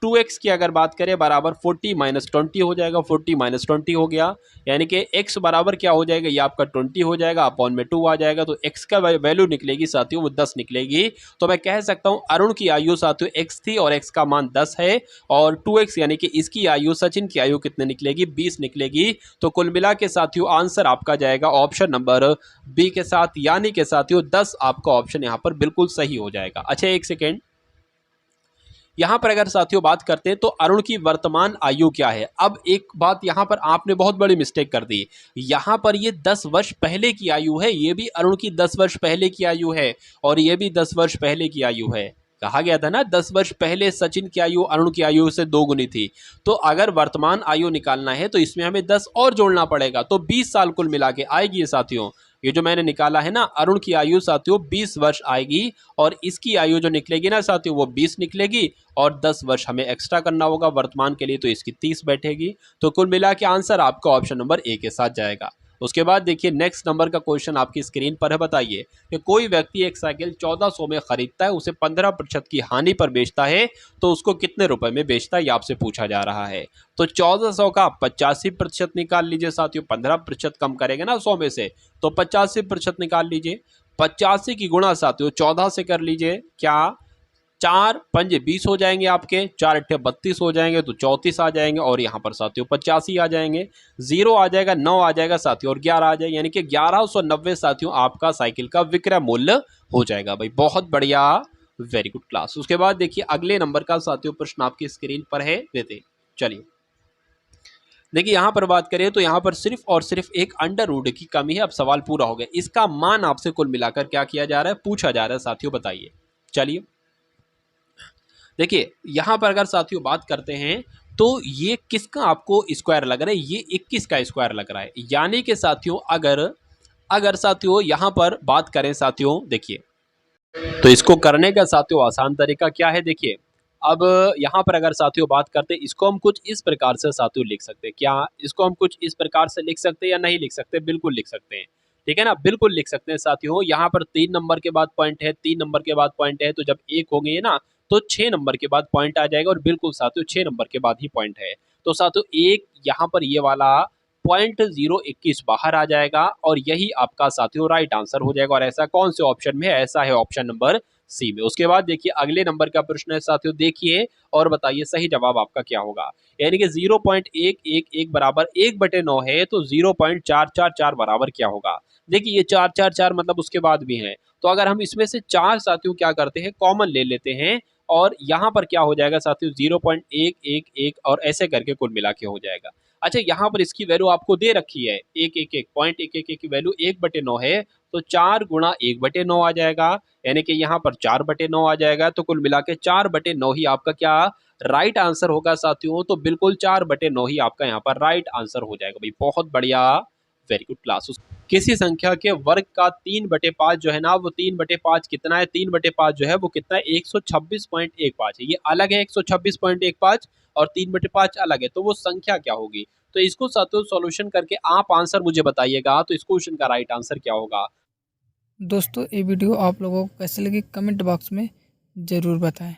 2x की अगर बात करें बराबर 40 माइनस 20 हो जाएगा, 40 माइनस 20 हो गया यानी कि x बराबर क्या हो जाएगा, ये आपका 20 हो जाएगा, अपॉन में 2 आ जाएगा, तो x का वैल्यू निकलेगी साथियों वो 10 निकलेगी। तो मैं कह सकता हूं अरुण की आयु साथियों x थी और x का मान 10 है और 2x यानी कि इसकी आयु सचिन की आयु कितने निकलेगी 20 निकलेगी। तो कुल मिला के साथियों आंसर आपका जाएगा ऑप्शन नंबर बी के साथ, यानी कि साथियों 10 आपका ऑप्शन यहाँ पर बिल्कुल सही हो जाएगा। अच्छा एक सेकेंड, यहाँ पर अगर साथियों बात करते हैं तो अरुण की वर्तमान आयु क्या है। अब एक बात यहाँ पर आपने बहुत बड़ी मिस्टेक कर दी। यहाँ पर ये 10 वर्ष पहले की आयु है, ये भी अरुण की 10 वर्ष पहले की आयु है और ये भी 10 वर्ष पहले की आयु है। कहा गया था ना 10 वर्ष पहले सचिन की आयु अरुण की आयु से 2 गुनी थी। तो अगर वर्तमान आयु निकालना है तो इसमें हमें 10 और जोड़ना पड़ेगा, तो 20 साल कुल मिला के आएगी ये साथियों। ये जो मैंने निकाला है ना, अरुण की आयु साथियों 20 वर्ष आएगी और इसकी आयु जो निकलेगी ना साथियों वो 20 निकलेगी और 10 वर्ष हमें एक्स्ट्रा करना होगा वर्तमान के लिए, तो इसकी 30 बैठेगी। तो कुल मिला के आंसर आपका ऑप्शन नंबर ए के साथ जाएगा। उसके बाद देखिए नेक्स्ट नंबर का क्वेश्चन आपकी स्क्रीन पर है। बताइए कि कोई व्यक्ति एक साइकिल 1400 में खरीदता है, उसे 15% की हानि पर बेचता है, तो उसको कितने रुपए में बेचता है, ये आपसे पूछा जा रहा है। तो 1400 का 85% निकाल लीजिए साथियों, 15% कम करेंगे ना 100 में से, तो 85% निकाल लीजिए। 85 की गुणा साथियों 14 से कर लीजिए, क्या 4 पंजे 20 हो जाएंगे आपके, 4 अट्ठे 32 हो जाएंगे, तो 34 आ जाएंगे और यहाँ पर साथियों 85 आ जाएंगे। 0 आ जाएगा, 9 आ जाएगा साथियों और 11 आ जाएगा, यानी कि 1190 साथियों आपका साइकिल का विक्रय मूल्य हो जाएगा। भाई बहुत बढ़िया, वेरी गुड क्लास। उसके बाद देखिए अगले नंबर का साथियों प्रश्न आपकी स्क्रीन पर है, देते चलिए। देखिए यहाँ पर बात करें तो यहाँ पर सिर्फ और सिर्फ एक अंडर रूट की कमी है। अब सवाल पूरा हो गया, इसका मान आपसे कुल मिलाकर क्या किया जा रहा है, पूछा जा रहा है साथियों, बताइए। चलिए देखिए यहाँ पर अगर साथियों बात करते हैं तो ये किसका आपको स्क्वायर लग रहा है, ये 21 का स्क्वायर लग रहा है। यानी कि साथियों अगर अगर साथियों यहाँ पर बात करें साथियों, देखिए तो इसको करने का साथियों आसान तरीका क्या है। देखिए अब यहाँ पर अगर साथियों बात करते हैं, इसको हम कुछ इस प्रकार से साथियों लिख सकते हैं। क्या इसको हम कुछ इस प्रकार से लिख सकते हैं या नहीं लिख सकते, बिल्कुल लिख सकते हैं, ठीक है ना, बिल्कुल लिख सकते हैं साथियों। यहाँ पर 3 नंबर के बाद पॉइंट है, 3 नंबर के बाद पॉइंट है, तो जब 1 हो गई है ना तो 6 नंबर के बाद पॉइंट आ जाएगा और बिल्कुल साथियों 6 नंबर के बाद ही पॉइंट है। तो साथियों एक यहाँ पर ये वाला .021 बाहर आ जाएगा और यही आपका साथियों राइट आंसर हो जाएगा। और ऐसा कौन से ऑप्शन में है, ऐसा है ऑप्शन नंबर सी में। उसके बाद देखिए अगले नंबर का प्रश्न है साथियों, देखिए और बताइए सही जवाब आपका क्या होगा। यानी कि 0.111 बराबर 1/9 है, तो 0.444 बराबर क्या होगा। देखिए ये 444 मतलब उसके बाद भी है, तो अगर हम इसमें से 4 साथियों क्या करते हैं कॉमन ले लेते हैं और यहाँ पर क्या हो जाएगा साथियों 0.111 और ऐसे करके कुल मिला के हो जाएगा। अच्छा यहाँ पर इसकी वैल्यू आपको दे रखी है 111 की वैल्यू 1/9 है, तो 4 गुणा 1/9 आ जाएगा, यानी कि यहाँ पर 4/9 आ जाएगा। तो कुल मिला के 4/9 ही आपका क्या राइट आंसर होगा साथियों। तो बिल्कुल 4/9 ही आपका यहाँ पर राइट आंसर हो जाएगा। भाई बहुत बढ़िया, वेरी गुड क्लास। किसी संख्या के वर्ग का 3/5 जो है ना, वो 3/5 कितना है, 3/5 जो है वो कितना है 126.15 है। ये अलग है 126.15 और 3/5 अलग है, तो वो संख्या क्या होगी। तो इसको साथियों सॉल्यूशन करके आप आंसर मुझे बताइएगा, तो इस क्वेश्चन का राइट आंसर क्या होगा। दोस्तों ये वीडियो आप लोगों को कैसे लगी कमेंट बॉक्स में ज़रूर बताएं।